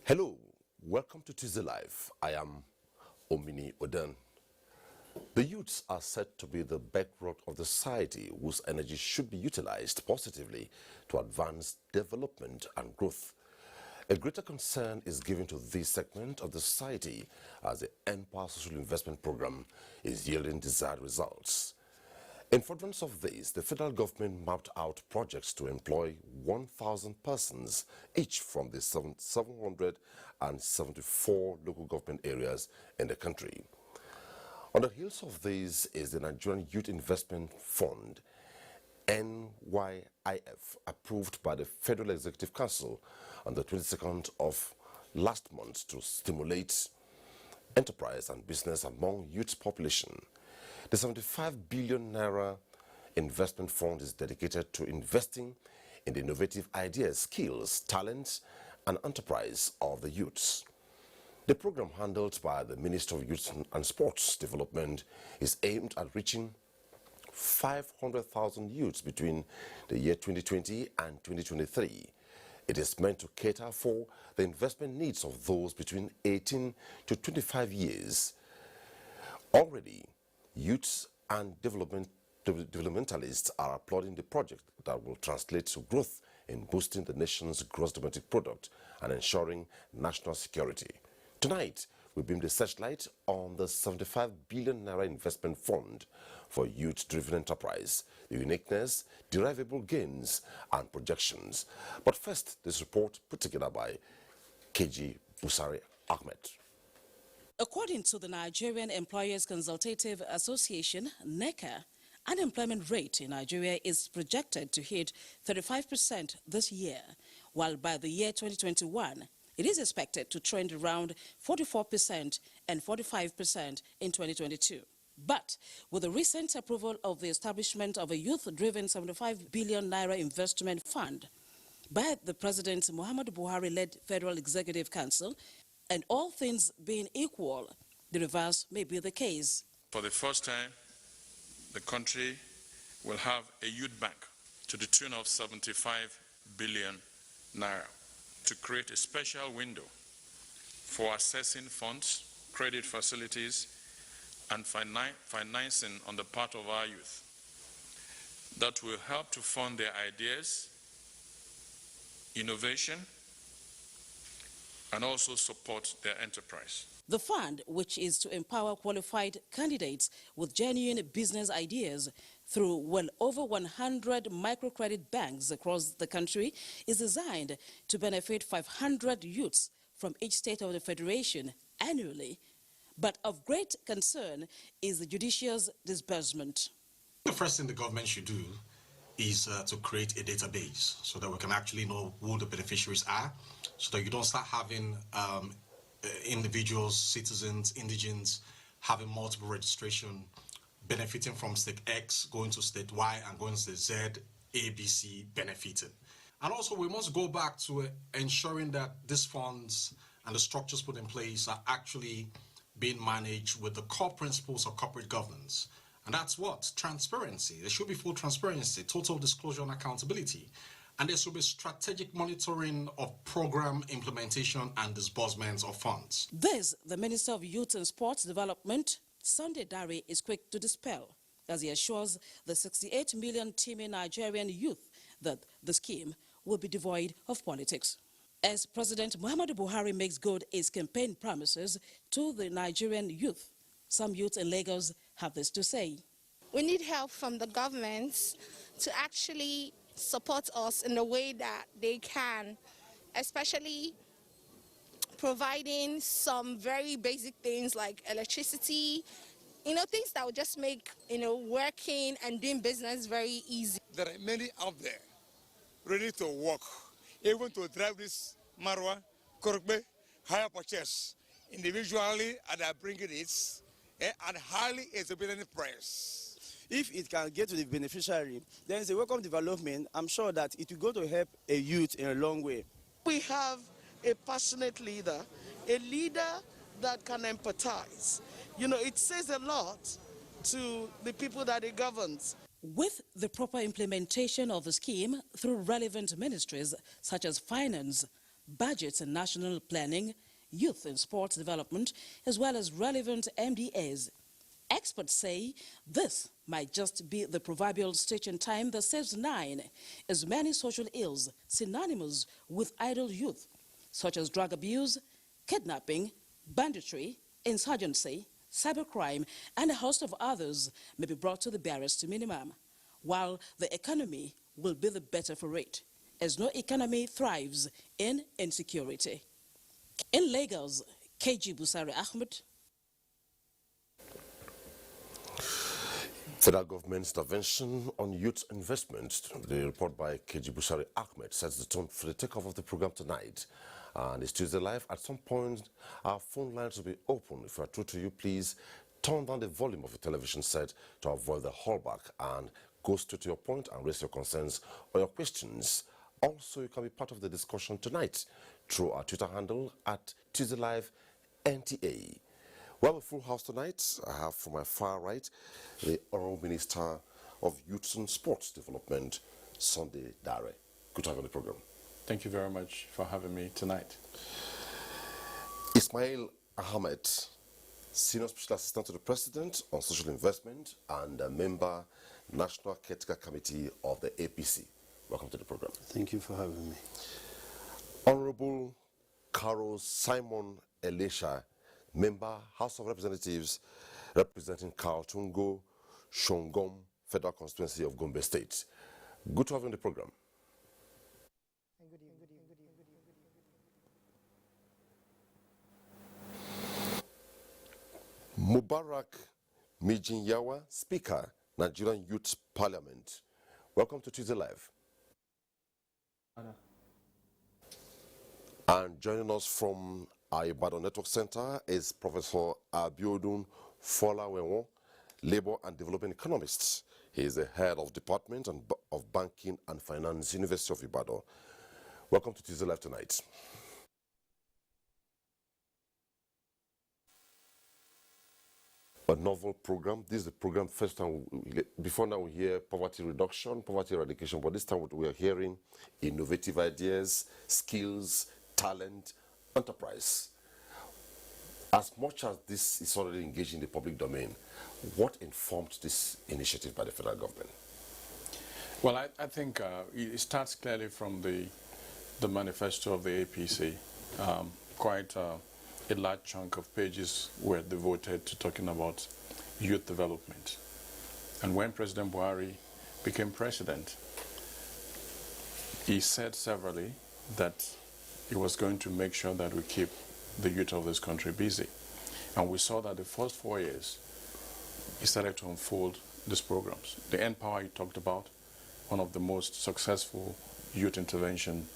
Hello, welcome to Tuesday Live. I am Omini Oden. The youths are said to be the bedrock of the society whose energy should be utilized positively to advance development and growth. A greater concern is given to this segment of the society as the NPA Social Investment Program is yielding desired results. In furtherance of this, the federal government mapped out projects to employ 1,000 persons, each from the 774 local government areas in the country. On the heels of this is the Nigerian Youth Investment Fund, NYIF, approved by the Federal Executive Council on the 22nd of last month to stimulate enterprise and business among youth population. The 75 billion naira investment fund is dedicated to investing in the innovative ideas, skills, talents, and enterprise of the youths. The program, handled by the Ministry of Youth and Sports Development, is aimed at reaching 500,000 youths between the year 2020 and 2023. It is meant to cater for the investment needs of those between 18 to 25 years. Already, youths and developmentalists are applauding the project that will translate to growth in boosting the nation's gross domestic product and ensuring national security. Tonight, we beam the searchlight on the 75 billion naira investment fund for youth-driven enterprise, the uniqueness, derivable gains, and projections. But first, this report put together by KG Busari Ahmed. According to the Nigerian Employers Consultative Association, NECA, unemployment rate in Nigeria is projected to hit 35% this year, while by the year 2021, it is expected to trend around 44% and 45% in 2022. But with the recent approval of the establishment of a youth-driven 75 billion naira investment fund by the President Muhammadu Buhari-led Federal Executive Council, and all things being equal, the reverse may be the case. For the first time, the country will have a youth bank to the tune of 75 billion naira to create a special window for assessing funds, credit facilities, and financing on the part of our youth that will help to fund their ideas, innovation, and also support their enterprise. The fund, which is to empower qualified candidates with genuine business ideas through well over 100 microcredit banks across the country, is designed to benefit 500 youths from each state of the federation annually. But of great concern is the judicious disbursement. The first thing the government should do is to create a database so that we can actually know who the beneficiaries are, so that you don't start having individuals, citizens, indigents having multiple registration, benefiting from state X, going to state Y, and going to state Z, A, B, C, benefiting. And also we must go back to ensuring that these funds and the structures put in place are actually being managed with the core principles of corporate governance. And that's what? Transparency. There should be full transparency, total disclosure and accountability. And there should be strategic monitoring of program implementation and disbursements of funds. This, the Minister of Youth and Sports Development, Sunday Dare, is quick to dispel, as he assures the 68 million teeming Nigerian youth that the scheme will be devoid of politics. As President Muhammadu Buhari makes good his campaign promises to the Nigerian youth, some youths in Lagos have this to say. We need help from the governments to actually support us in the way that they can, especially providing some very basic things like electricity, things that would just make, working and doing business very easy. There are many out there ready to work, even to drive this Marwa, Korokbe, hire purchase individually and are bringing it at highly exorbitant price. If it can get to the beneficiary, then it's a welcome development. I'm sure that it will go to help a youth in a long way. We have a passionate leader, a leader that can empathize. It says a lot to the people that he governs. With the proper implementation of the scheme through relevant ministries such as finance, budgets and national planning, youth and sports development, as well as relevant MDAs. Experts say this might just be the proverbial stitch in time that saves 9, as many social ills synonymous with idle youth, such as drug abuse, kidnapping, banditry, insurgency, cybercrime, and a host of others may be brought to the barriers to minimum, while the economy will be the better for it, as no economy thrives in insecurity. In Lagos, KG Busari Ahmed. Federal government's intervention on youth investment. The report by KG Busari Ahmed sets the tone for the takeoff of the program tonight. And it's Tuesday Live. At some point, our phone lines will be open. If you are true to you, please turn down the volume of your television set to avoid the hallback and go straight to your point and raise your concerns or your questions. Also, you can be part of the discussion tonight through our Twitter handle at Tuesday Live NTA. We have a full house tonight. I have from my far right the Honourable Minister of Youth and Sports Development, Sunday Dare. Good to have you on the program. Thank you very much for having me tonight. Ismail Ahmed, Senior Special Assistant to the President on Social Investment and a member, National Caretaker Committee of the APC. Welcome to the program. Thank you for having me. Honorable Carol Simon Elisha, Member, House of Representatives, representing Kautungo, Shongom, Federal Constituency of Gombe State. Good to have you on the program. Mubarak Mijinyawa, Speaker, Nigerian Youth Parliament. Welcome to Tuesday Live. And joining us from our Ibadan Network Center is Professor Abiodun Folawewo, Labour and Development Economist. He is the head of Department of Banking and Finance, University of Ibadan. Welcome to Tuesday Live tonight. A novel program. This is the program first time. Before now we hear poverty reduction, poverty eradication, but this time we are hearing innovative ideas, skills, talent, enterprise. As much as this is already engaged in the public domain, what informed this initiative by the federal government? Well, I think it starts clearly from the manifesto of the APC. Quite a large chunk of pages were devoted to talking about youth development. And when President Buhari became president, he said severally that he was going to make sure that we keep the youth of this country busy. And we saw that the first 4 years, he started to unfold these programs. The N-Power he talked about, one of the most successful youth intervention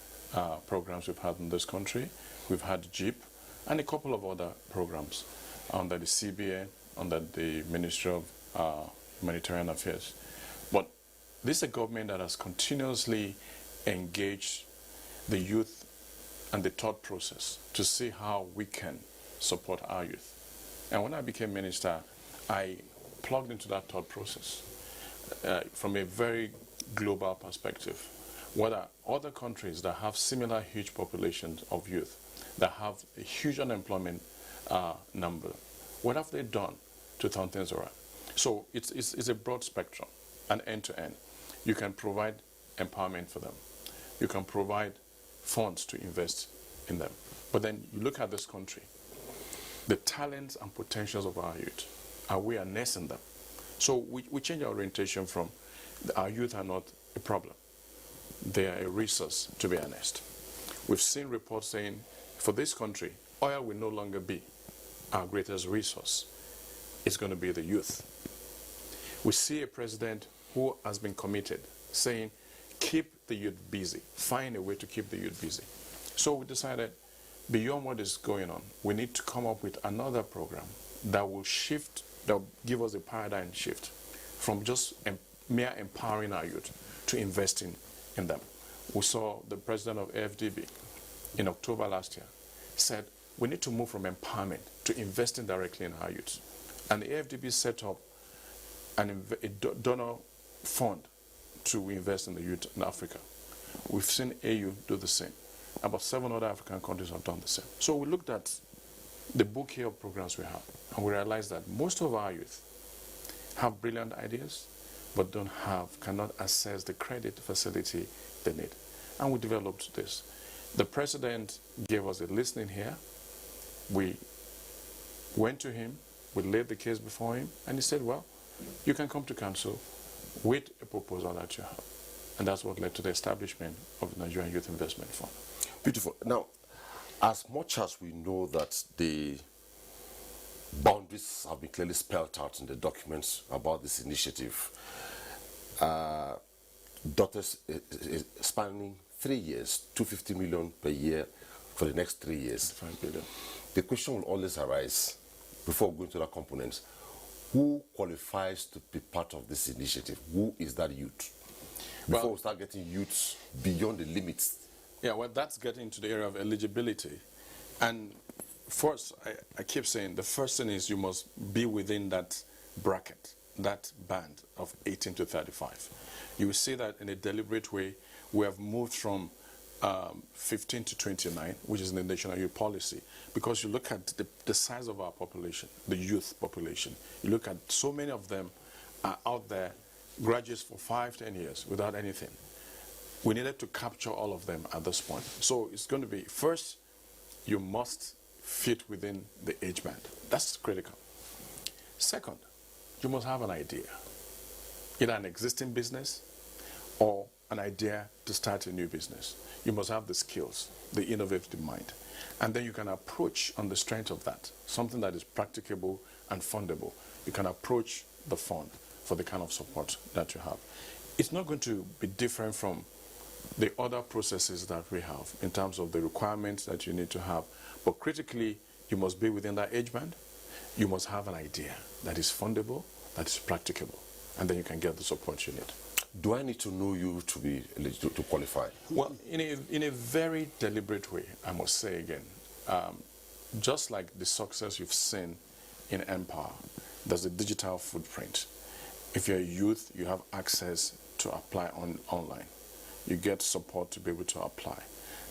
programs we've had in this country. We've had JEEP and a couple of other programs under the CBN, under the Ministerial of Humanitarian Affairs. But this is a government that has continuously engaged the youth and the thought process to see how we can support our youth. And when I became minister, I plugged into that thought process from a very global perspective. What are other countries that have similar huge populations of youth, that have a huge unemployment number, what have they done to turn things around? So it's a broad spectrum, and end-to-end. You can provide empowerment for them. You can provide funds to invest in them. But then you look at this country, the talents and potentials of our youth, are we harnessing them? So we change our orientation from our youth are not a problem. They are a resource to be harnessed. We've seen reports saying, for this country, oil will no longer be our greatest resource. It's going to be the youth. We see a president who has been committed, saying, keep the youth busy, find a way to keep the youth busy. So we decided, beyond what is going on, we need to come up with another program that will shift, that will give us a paradigm shift from just mere empowering our youth to investing in them. We saw the president of AFDB in October last year said, we need to move from empowerment to investing directly in our youth. And the AFDB set up a donor fund to invest in the youth in Africa. We've seen AU do the same. About 7 other African countries have done the same. So we looked at the bouquet of programs we have, and we realized that most of our youth have brilliant ideas, but cannot access the credit facility they need. And we developed this. The president gave us a listening here. We went to him, we laid the case before him, and he said, well, you can come to council with a proposal that you have. And that's what led to the establishment of the Nigerian Youth Investment Fund. Beautiful. Now, as much as we know that the boundaries have been clearly spelled out in the documents about this initiative, daughters spanning 3 years, 250 million per year for the next 3 years. 5 billion. The question will always arise, before going to that component, who qualifies to be part of this initiative? Who is that youth? Before we start getting youths beyond the limits. Yeah, well, that's getting into the area of eligibility. And first, I keep saying, the first thing is you must be within that bracket, that band of 18 to 35. You will see that in a deliberate way, we have moved from 15 to 29, which is in the National Youth Policy, because you look at the size of our population, the youth population. You look at so many of them are out there, graduates for 5-10 years without anything. We needed to capture all of them at this point. So it's going to be, first, you must fit within the age band. That's critical. Second, you must have an idea, either an existing business or an idea to start a new business. You must have the skills, the innovative mind. And then you can approach, on the strength of that, something that is practicable and fundable. You can approach the fund for the kind of support that you have. It's not going to be different from the other processes that we have in terms of the requirements that you need to have. But critically, you must be within that age band. You must have an idea that is fundable, that is practicable, and then you can get the support you need. Do I need to know you to be eligible to qualify? Well, in a very deliberate way, I must say again, just like the success you've seen in Empower, there's a digital footprint. If you're a youth, you have access to apply online. You get support to be able to apply.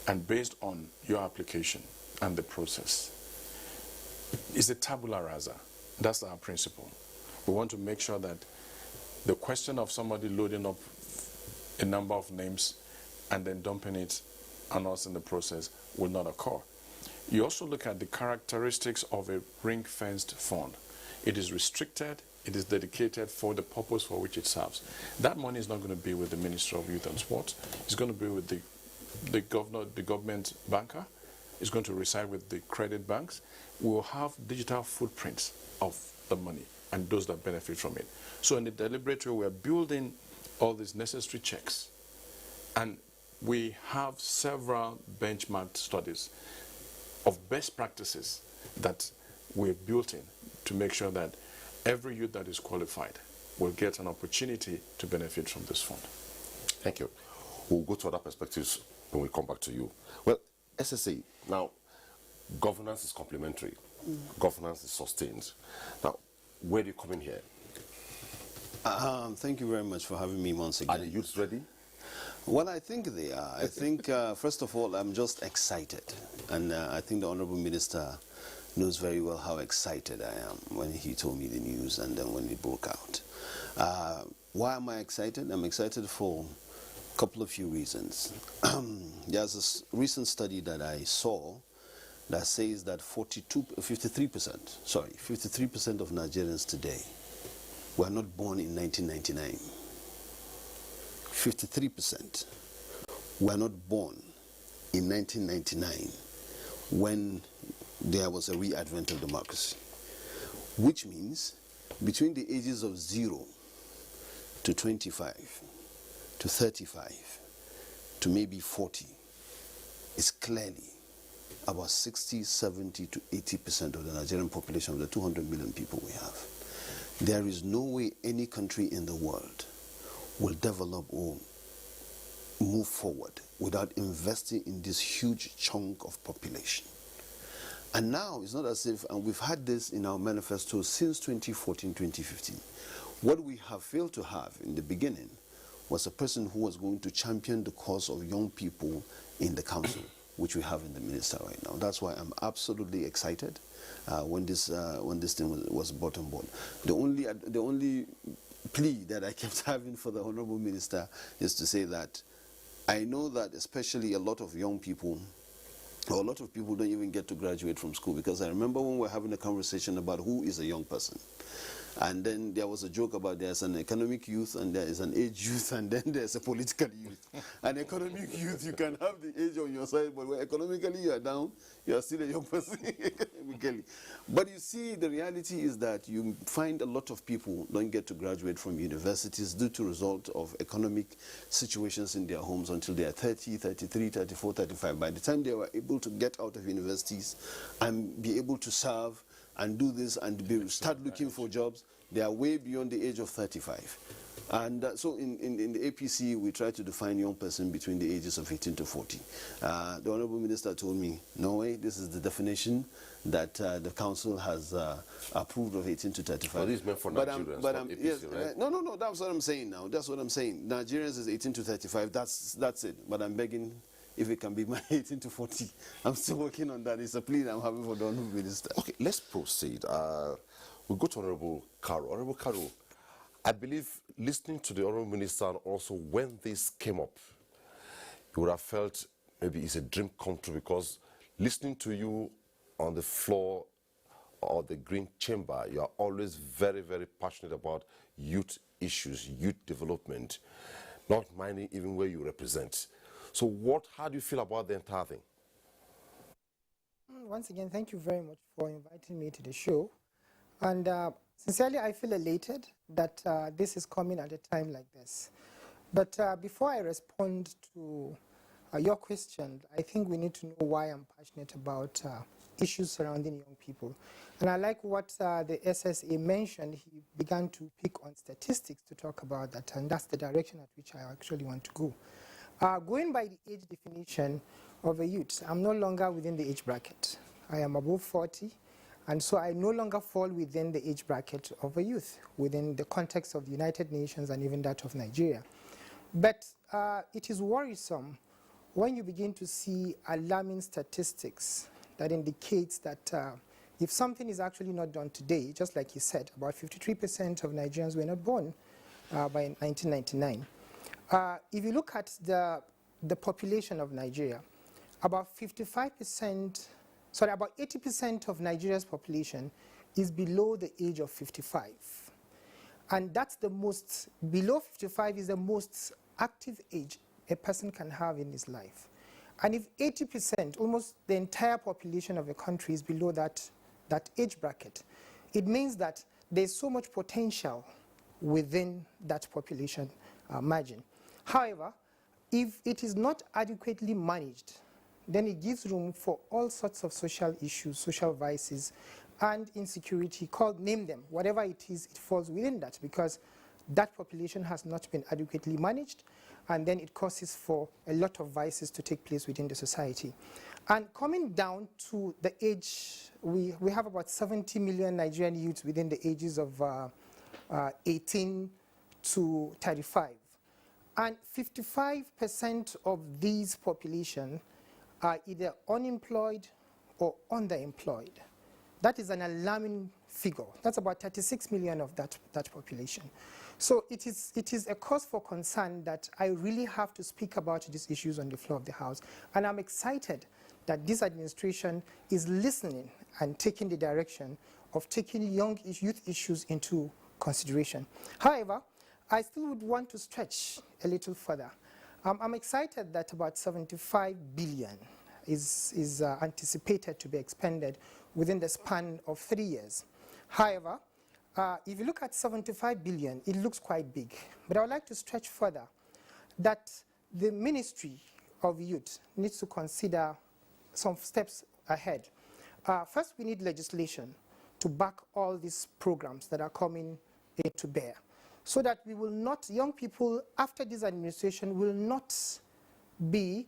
And based on your application and the process, it's a tabula rasa. That's our principle. We want to make sure that the question of somebody loading up a number of names and then dumping it on us in the process will not occur. You also look at the characteristics of a ring-fenced fund. It is restricted, it is dedicated for the purpose for which it serves. That money is not going to be with the Ministry of Youth and Sports. It's going to be with the government banker. It's going to reside with the credit banks. We will have digital footprints of the money and those that benefit from it. So in the deliberate way, we're building all these necessary checks. And we have several benchmark studies of best practices that we've built in to make sure that every youth that is qualified will get an opportunity to benefit from this fund. Thank you. We'll go to other perspectives when we come back to you. Well, SSA, now, governance is complementary. Governance is sustained. Now, where do you come in here? Thank you very much for having me once again. Are the youths ready? Well, I think they are. I think, first of all, I'm just excited. And I think the Honorable Minister knows very well how excited I am when he told me the news and then when it broke out. Why am I excited? I'm excited for a couple of few reasons. There's a recent study that I saw that says that 53% of Nigerians today were not born in 1999. 53% were not born in 1999 when there was a re-advent of democracy, which means between the ages of 0 to 25 to 35 to maybe 40 is clearly about 60, 70 to 80% of the Nigerian population of the 200 million people we have. There is no way any country in the world will develop or move forward without investing in this huge chunk of population. And now it's not as if, and we've had this in our manifesto since 2014, 2015. What we have failed to have in the beginning was a person who was going to champion the cause of young people in the council. which we have in the minister right now. That's why I'm absolutely excited when this thing was brought on board. The only plea that I kept having for the Honorable Minister is to say that I know that especially a lot of young people, or a lot of people don't even get to graduate from school, because I remember when we were having a conversation about who is a young person. And then there was a joke about there's an economic youth and there is an age youth and then there's a political youth. An economic youth, you can have the age on your side, but when economically you are down, you are still a young person. But you see, the reality is that you find a lot of people don't get to graduate from universities due to result of economic situations in their homes until they are 30, 33, 34, 35. By the time they were able to get out of universities and be able to serve and do this and start looking for jobs, they are way beyond the age of 35. And so in the APC, we try to define young person between the ages of 18 to 40. The Honorable Minister told me, no way, this is the definition that the Council has approved of 18 to 35. Well, this is meant for Nigerians, not APC, yes, right? No, that's what I'm saying now. That's what I'm saying. Nigerians is 18 to 35, that's it. But I'm begging, if it can be my 18 to 40, I'm still working on that. It's a plea I'm having for the Honorable Minister. Okay, let's proceed. We'll go to Honorable Caro. Honorable Caro, I believe listening to the Honorable Minister and also when this came up, you would have felt maybe it's a dream come true, because listening to you on the floor or the Green Chamber, you are always very, very passionate about youth issues, youth development, not minding even where you represent. So how do you feel about the entire thing? Once again, thank you very much for inviting me to the show. And sincerely, I feel elated that this is coming at a time like this. But before I respond to your question, I think we need to know why I'm passionate about issues surrounding young people. And I like what the SSA mentioned. He began to pick on statistics to talk about that, and that's the direction at which I actually want to go. Going by the age definition of a youth, I'm no longer within the age bracket. I am above 40, and so I no longer fall within the age bracket of a youth within the context of the United Nations and even that of Nigeria. But it is worrisome when you begin to see alarming statistics that indicates that if something is actually not done today, just like you said, about 53% of Nigerians were not born by 1999. If you look at the population of Nigeria, about 80% of Nigeria's population is below the age of 55. And that's below 55 is the most active age a person can have in his life. And if 80%, almost the entire population of a country is below that age bracket, it means that there's so much potential within that population margin. However, if it is not adequately managed, then it gives room for all sorts of social issues, social vices, and insecurity, name them. Whatever it is, it falls within that, because that population has not been adequately managed, and then it causes for a lot of vices to take place within the society. And coming down to the age, we have about 70 million Nigerian youths within the ages of 18 to 35. And 55% of these population are either unemployed or underemployed. That is an alarming figure. That's about 36 million of that population. So it is a cause for concern that I really have to speak about these issues on the floor of the House. And I'm excited that this administration is listening and taking the direction of taking youth issues into consideration. However, I still would want to stretch a little further. I'm excited that about 75 billion is anticipated to be expended within the span of 3 years. However, if you look at 75 billion, it looks quite big. But I would like to stretch further that the Ministry of Youth needs to consider some steps ahead. First, we need legislation to back all these programs that are coming into bear, so that we will not, young people after this administration will not be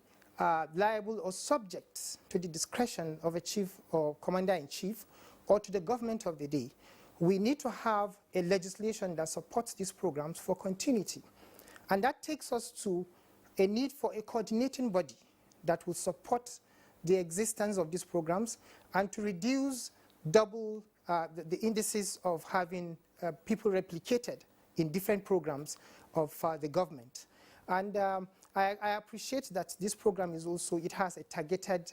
liable or subject to the discretion of a chief or commander-in-chief or to the government of the day. We need to have a legislation that supports these programs for continuity. And that takes us to a need for a coordinating body that will support the existence of these programs and to reduce double the indices of having people replicated in different programs of the government. And I appreciate that this program is also, it has a targeted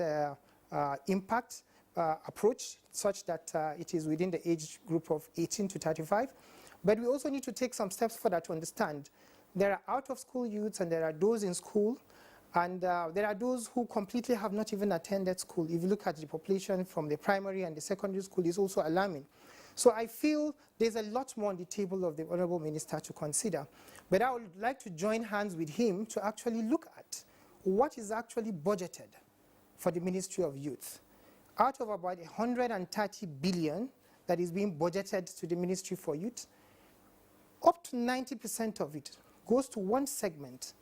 impact approach such that it is within the age group of 18 to 35. But we also need to take some steps further to understand there are out-of-school youths and there are those in school, and there are those who completely have not even attended school. If you look at the population from the primary and the secondary school, it's also alarming. So I feel there's a lot more on the table of the Honorable Minister to consider. But I would like to join hands with him to actually look at what is actually budgeted for the Ministry of Youth. Out of about 130 billion that is being budgeted to the Ministry for Youth, up to 90% of it goes to one segment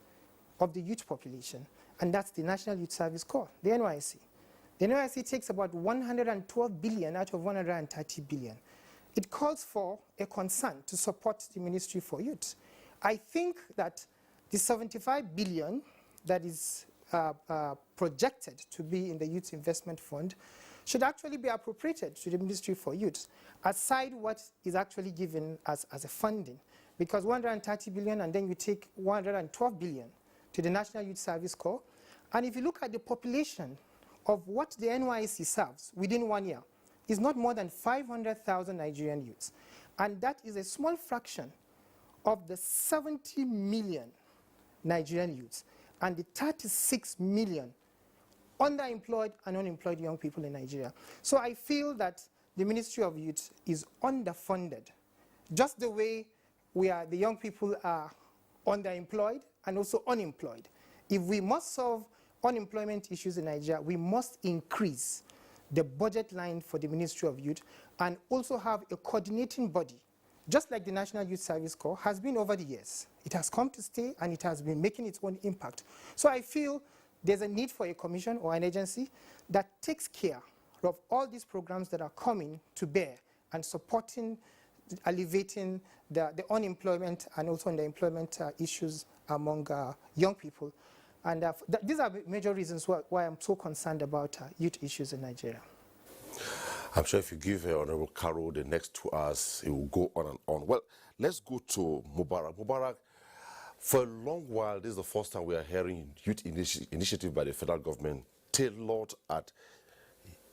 of the youth population, and that's the National Youth Service Corps, the NYSC. The NYSC takes about 112 billion out of 130 billion. It calls for a concern to support the Ministry for Youth. I think that the 75 billion that is projected to be in the Youth Investment Fund should actually be appropriated to the Ministry for Youth, aside what is actually given as a funding. Because 130 billion and then you take 112 billion to the National Youth Service Corps. And if you look at the population of what the NYSC serves within 1 year, is not more than 500,000 Nigerian youths. And that is a small fraction of the 70 million Nigerian youths and the 36 million underemployed and unemployed young people in Nigeria. So I feel that the Ministry of Youth is underfunded, just the way the young people are underemployed and also unemployed. If we must solve unemployment issues in Nigeria, we must increase the budget line for the Ministry of Youth and also have a coordinating body, just like the National Youth Service Corps has been over the years. It has come to stay and it has been making its own impact. So I feel there's a need for a commission or an agency that takes care of all these programs that are coming to bear and supporting, alleviating the unemployment and also underemployment issues among young people. And these are major reasons why I'm so concerned about youth issues in Nigeria. I'm sure if you give Honorable Caro the next 2 hours, it will go on and on. Well, let's go to Mubarak. Mubarak, for a long while, this is the first time we are hearing youth initiative by the federal government tailored at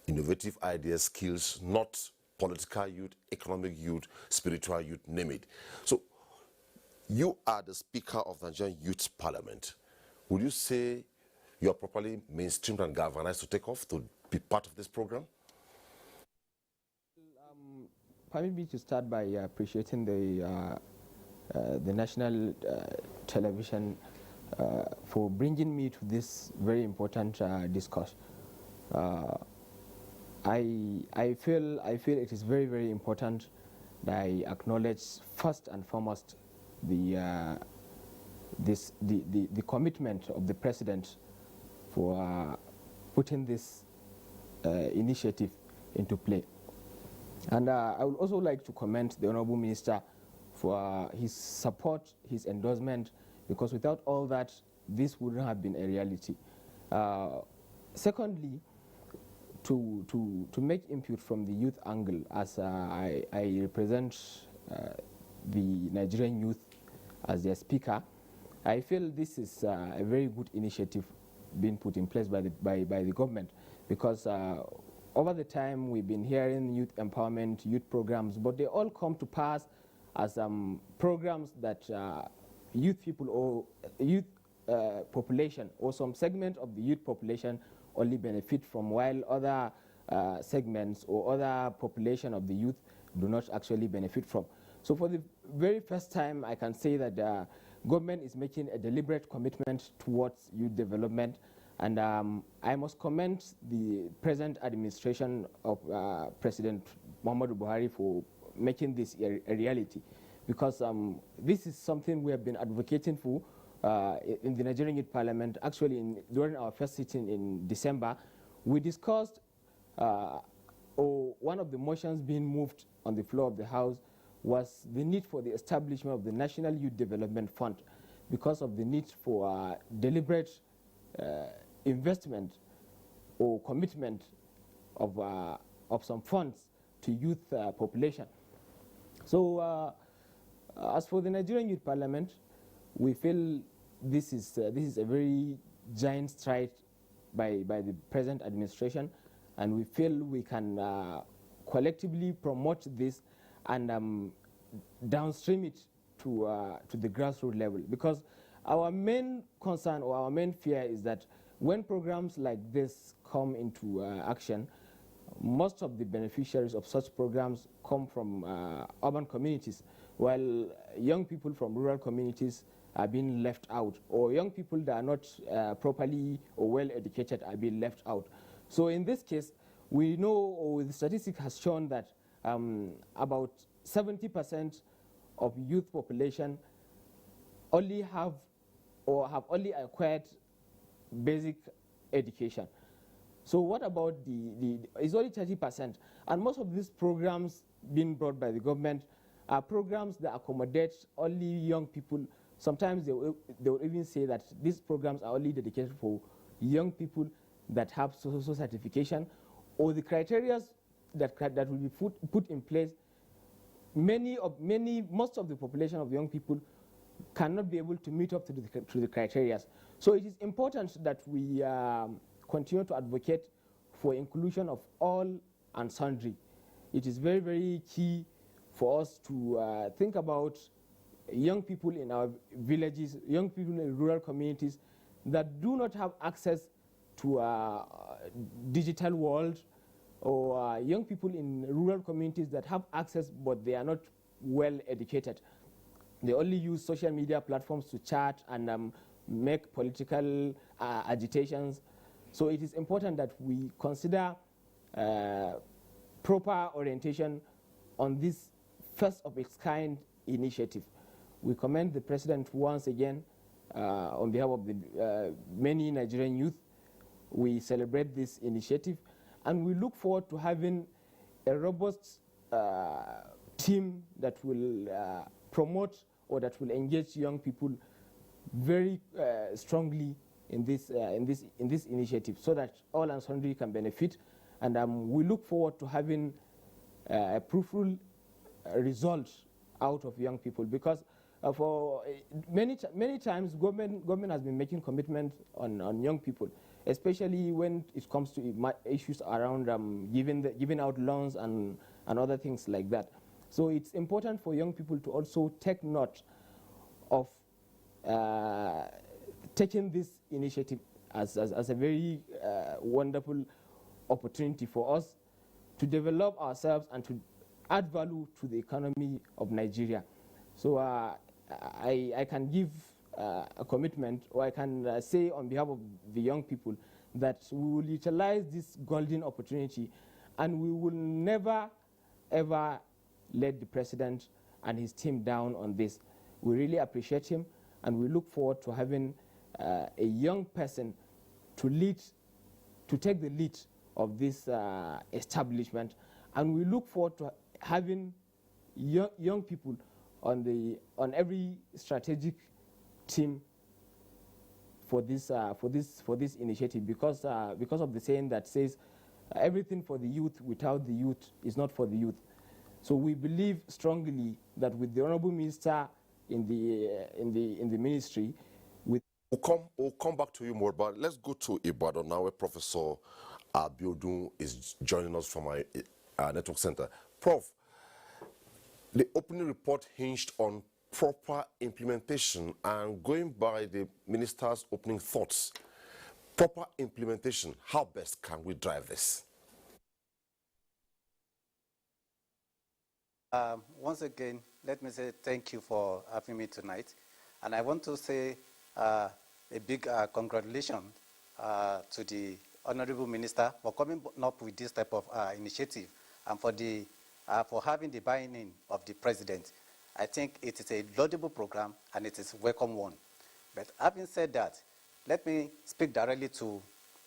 innovative ideas, skills, not political youth, economic youth, spiritual youth, name it. So, you are the Speaker of the Nigerian Youth Parliament. Would you say you are properly mainstreamed and galvanized to take off, to be part of this program? Permit me to start by appreciating the national television for bringing me to this very important discourse. I feel it is very, very important that I acknowledge first and foremost the commitment of the President for putting this initiative into play. And I would also like to commend the Honorable Minister for his support, his endorsement, because without all that, this wouldn't have been a reality. Secondly, to make input from the youth angle, as I represent the Nigerian youth as their speaker, I feel this is a very good initiative being put in place by the government, because over the time we've been hearing youth empowerment, youth programs, but they all come to pass as programs that youth people or youth population or some segment of the youth population only benefit from, while other segments or other population of the youth do not actually benefit from. So for the very first time, I can say that the government is making a deliberate commitment towards youth development, and I must commend the present administration of President Muhammadu Buhari for making this a reality, because this is something we have been advocating for in the Nigerian Youth Parliament. Actually, during our first sitting in December, we discussed, or one of the motions being moved on the floor of the House was the need for the establishment of the National Youth Development Fund, because of the need for deliberate investment or commitment of some funds to youth population. So as for the Nigerian Youth Parliament, we feel this is a very giant stride by the present administration, and we feel we can collectively promote this and downstream it to the grassroots level, because our main concern or our main fear is that when programs like this come into action, most of the beneficiaries of such programs come from urban communities, while young people from rural communities are being left out, or young people that are not properly or well educated are being left out. So in this case, we know, or the statistic has shown that about 70% of youth population only have only acquired basic education. So what about it's only 30%, and most of these programs being brought by the government are programs that accommodate only young people. Sometimes they will even say that these programs are only dedicated for young people that have social certification, or the criteria that will be put in place. Most of the population of young people cannot be able to meet up to the criteria. So it is important that we continue to advocate for inclusion of all and sundry. It is very, very key for us to think about young people in our villages, young people in rural communities that do not have access to a digital world, or young people in rural communities that have access but they are not well educated. They only use social media platforms to chat and make political agitations. So it is important that we consider proper orientation on this first of its kind initiative. We commend the President once again on behalf of the many Nigerian youth. We celebrate this initiative, and we look forward to having a robust team that will promote or that will engage young people very strongly in this initiative, so that all and sundry can benefit. And we look forward to having a fruitful result out of young people, because for many times government has been making commitments on young people, especially when it comes to issues around giving out loans and other things like that. So it's important for young people to also take note of taking this initiative as a very wonderful opportunity for us to develop ourselves and to add value to the economy of Nigeria. So I can give a commitment, or I can say on behalf of the young people, that we will utilize this golden opportunity, and we will never ever let the President and his team down on this. We really appreciate him, and we look forward to having a young person to take the lead of this establishment, and we look forward to having young people on every strategic team for this initiative, because of the saying that says everything for the youth without the youth is not for the youth. So we believe strongly that with the Honourable Minister in the ministry, We'll come back to you more, but let's go to Ibadan now, where Professor Abiodun is joining us from our network center. Prof, the opening report hinged on proper implementation, and going by the minister's opening thoughts, proper implementation, how best can we drive this? Once again, let me say thank you for having me tonight. And I want to say a big congratulations to the Honorable Minister for coming up with this type of initiative, and for having the buy-in of the President. I think it is a laudable program, and it is a welcome one. But having said that, let me speak directly to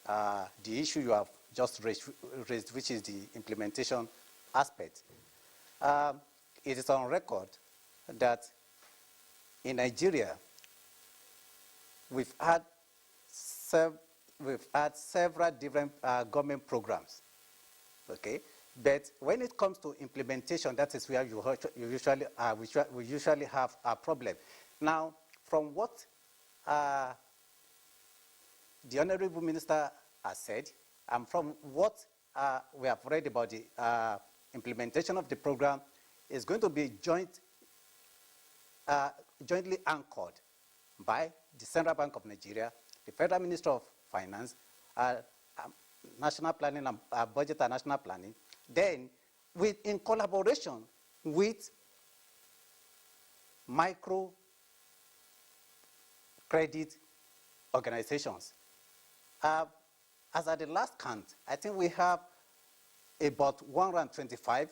the issue you have just raised, which is the implementation aspect. It is on record that in Nigeria, we've had had several different government programs, okay? But when it comes to implementation, that is where we usually have a problem. Now, from what the Honorable Minister has said, and from what we have read about the implementation of the program, is going to be jointly anchored by the Central Bank of Nigeria, the Federal Minister of Finance, National Planning and Budget and National Planning, then in collaboration with micro credit organizations. As at the last count, I think we have about 125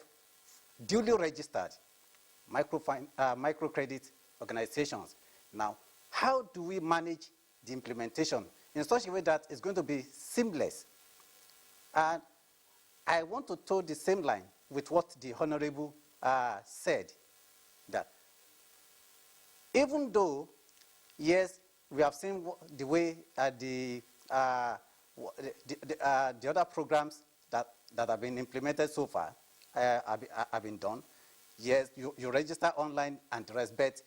duly registered microcredit organizations. Now, how do we manage the implementation in such a way that it's going to be seamless? And I want to toe the same line with what the Honorable said, that even though, yes, we have seen the way the other programs that have been implemented so far have been done. Yes, you register online and the rest, but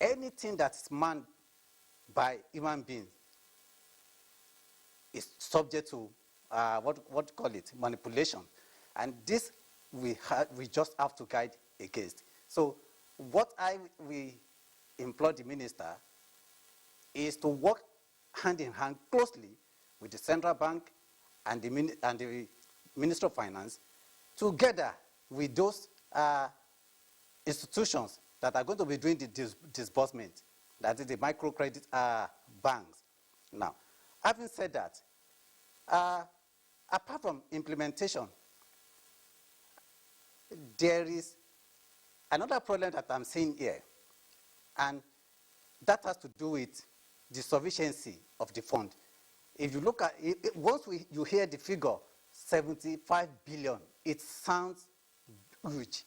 anything that is manned by human beings is subject to what call it, manipulation. And this we just have to guide against. So what we implore the minister is to work hand in hand closely with the Central Bank and the Minister of Finance, together with those institutions that are going to be doing the disbursement, that is the microcredit banks. Now, having said that, apart from implementation, there is another problem that I'm seeing here, and that has to do with the sufficiency of the fund. If you look at it, once you hear the figure 75 billion, it sounds huge.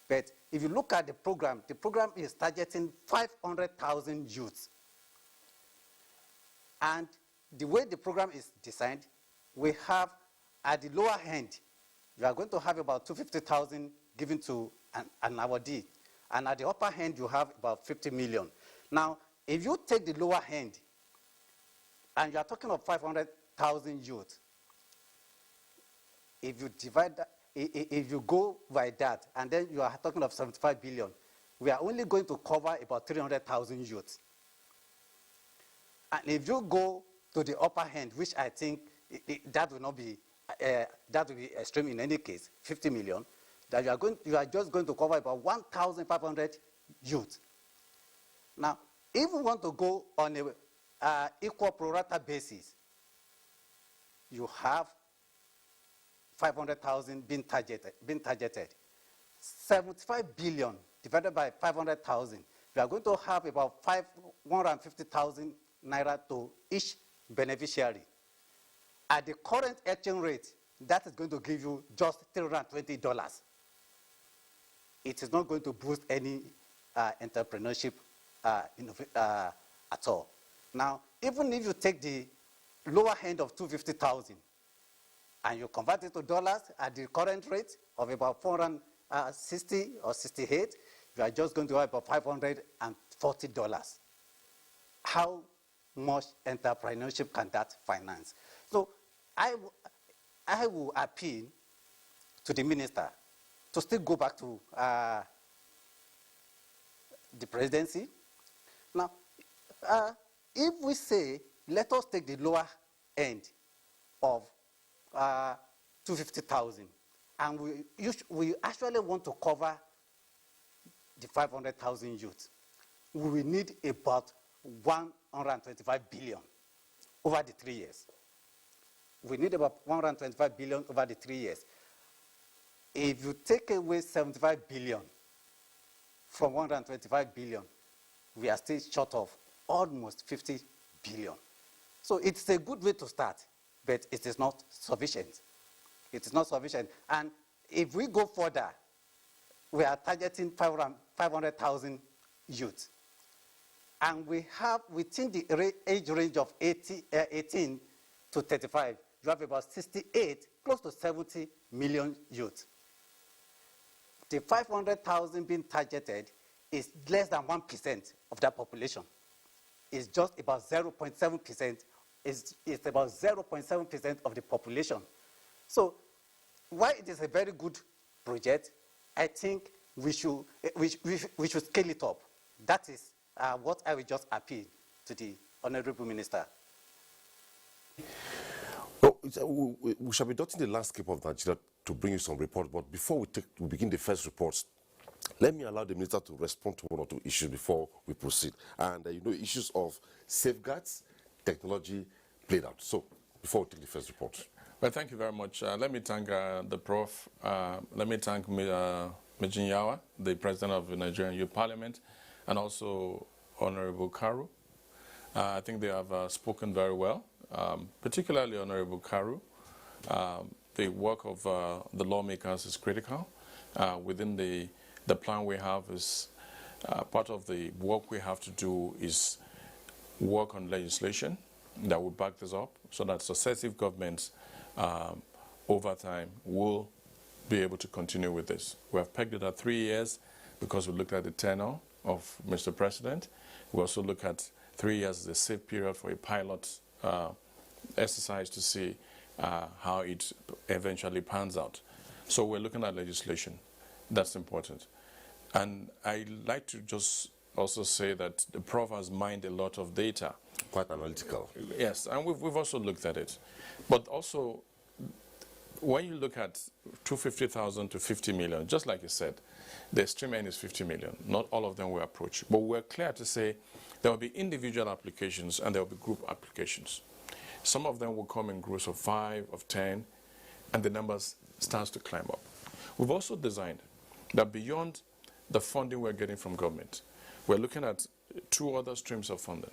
But if you look at the program is targeting 500,000 youths. And the way the program is designed, we have at the lower end, you are going to have about 250,000 given to an awardee. And at the upper end, you have about 50 million. Now, if you take the lower end, and you are talking of 500,000 youth, if you divide that, if you go by that, and then you are talking of 75 billion, we are only going to cover about 300,000 youths. And if you go to the upper end, which I think that will not be, that will be extreme in any case, 50 million, that you are just going to cover about 1,500 youths. Now, if we want to go on a equal pro rata basis, you have 500,000 being targeted. 75 billion divided by 500,000, we are going to have about 150,000 naira to each beneficiary. At the current exchange rate, that is going to give you just $320. It is not going to boost any entrepreneurship at all. Now, even if you take the lower end of 250,000 and you convert it to dollars at the current rate of about 460 or 68, you are just going to have about $540. How much entrepreneurship can that finance? So I will appeal to the minister to still go back to the presidency. Now, if we say, let us take the lower end of 250,000, and we actually want to cover the 500,000 youth, we will need about 125 billion over the 3 years. We need about 125 billion over the 3 years. If you take away 75 billion from 125 billion, we are still short of almost 50 billion. So it's a good way to start, but it is not sufficient. It is not sufficient. And if we go further, we are targeting 500,000 youth. And we have, within the age range of 18 to 35, you have about 68, close to 70 million youth. The 500,000 being targeted is less than 1% of that population. It's just about 0.7%. It's about 0.7% of the population. So while it is a very good project, I think we should scale it up. That is what I will just appeal to the Honorable Minister. We shall be dotting the landscape of Nigeria to bring you some reports, but before we begin the first reports, let me allow the minister to respond to one or two issues before we proceed. And issues of safeguards, technology played out. So before we take the first report. Well, thank you very much. Let me thank the Prof. Let me thank Mijinyawa, the President of the Nigerian Youth Parliament, and also Honorable Karu. I think they have spoken very well, particularly Honorable Karu. The work of the lawmakers is critical. Within the plan we have is part of the work we have to do is work on legislation that will back this up so that successive governments over time will be able to continue with this. We have pegged it at 3 years because we looked at the tenure of Mr. President. We also look at 3 years as a safe period for a pilot exercise to see how it eventually pans out. So we're looking at legislation. That's important. And I like to just also say that the Prof has mined a lot of data. Quite analytical. Yes, and we've also looked at it. But also, when you look at 250,000 to 50 million, just like you said, the extreme end is 50 million. Not all of them were approached. But we're clear to say there will be individual applications and there will be group applications. Some of them will come in groups of 5, of 10, and the numbers starts to climb up. We've also designed that beyond the funding we're getting from government, we're looking at 2 other streams of funding.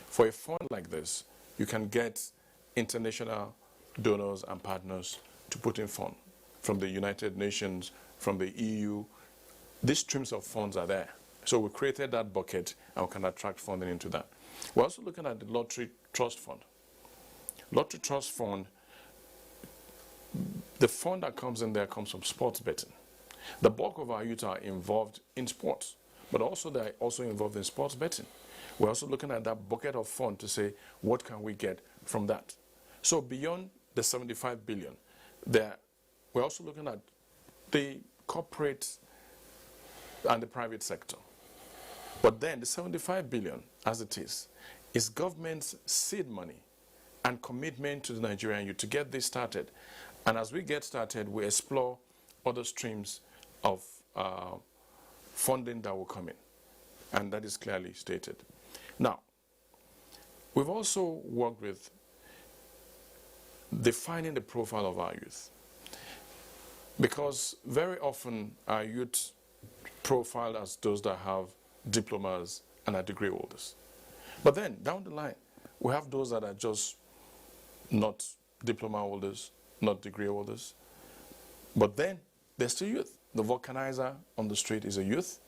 For a fund like this, you can get international donors and partners to put in fund from the United Nations, from the EU. These streams of funds are there. So we created that bucket and we can attract funding into that. We're also looking at the Lottery Trust Fund. Lottery Trust Fund, the fund that comes in there comes from sports betting. The bulk of our youth are involved in sports, but also they're also involved in sports betting. We're also looking at that bucket of fund to say, what can we get from that? So beyond the 75 billion, we're also looking at the corporate and the private sector. But then the 75 billion, as it is government's seed money and commitment to the Nigerian youth to get this started. And as we get started, we explore other streams of funding that will come in. And that is clearly stated. Now, we've also worked with defining the profile of our youth. Because very often our youth profiled as those that have diplomas and are degree holders. But then down the line, we have those that are just not diploma holders, not degree holders. But then they're still youth. The vulcanizer on the street is a youth.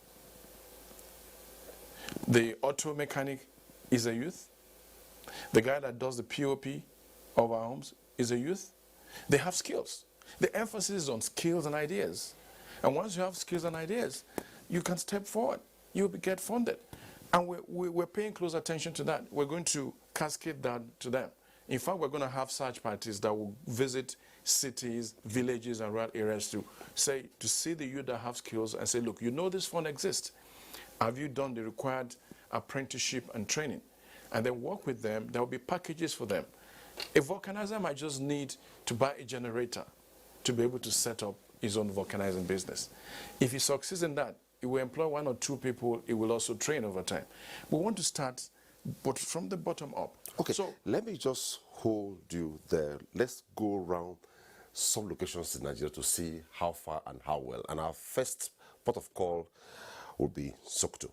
The auto mechanic is a youth. The guy that does the POP of our homes is a youth. They have skills. The emphasis is on skills and ideas. And once you have skills and ideas, you can step forward. You'll get funded. And we're paying close attention to that. We're going to cascade that to them. In fact, we're going to have search parties that will visit cities, villages, and rural areas to see the youth that have skills and say, look, you know this fund exists. Have you done the required apprenticeship and training? And then work with them. There will be packages for them. A vulcanizer might just need to buy a generator to be able to set up his own vulcanizing business. If he succeeds in that, he will employ 1 or 2 people. He will also train over time. We want to start, but from the bottom up. Okay, so let me just hold you there. Let's go around some locations in Nigeria to see how far and how well. And our first port of call will be Sokoto.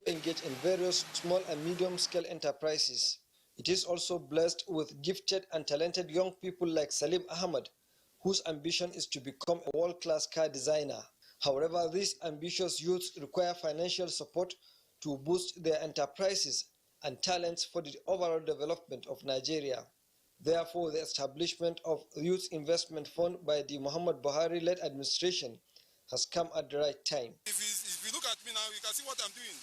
Engage in various small and medium-scale enterprises. It is also blessed with gifted and talented young people like Salim Ahmad, whose ambition is to become a world-class car designer. However, these ambitious youths require financial support to boost their enterprises and talents for the overall development of Nigeria. Therefore, the establishment of Youth Investment Fund by the Muhammad Buhari-led administration has come at the right time. If you look at me now, you can see what I'm doing.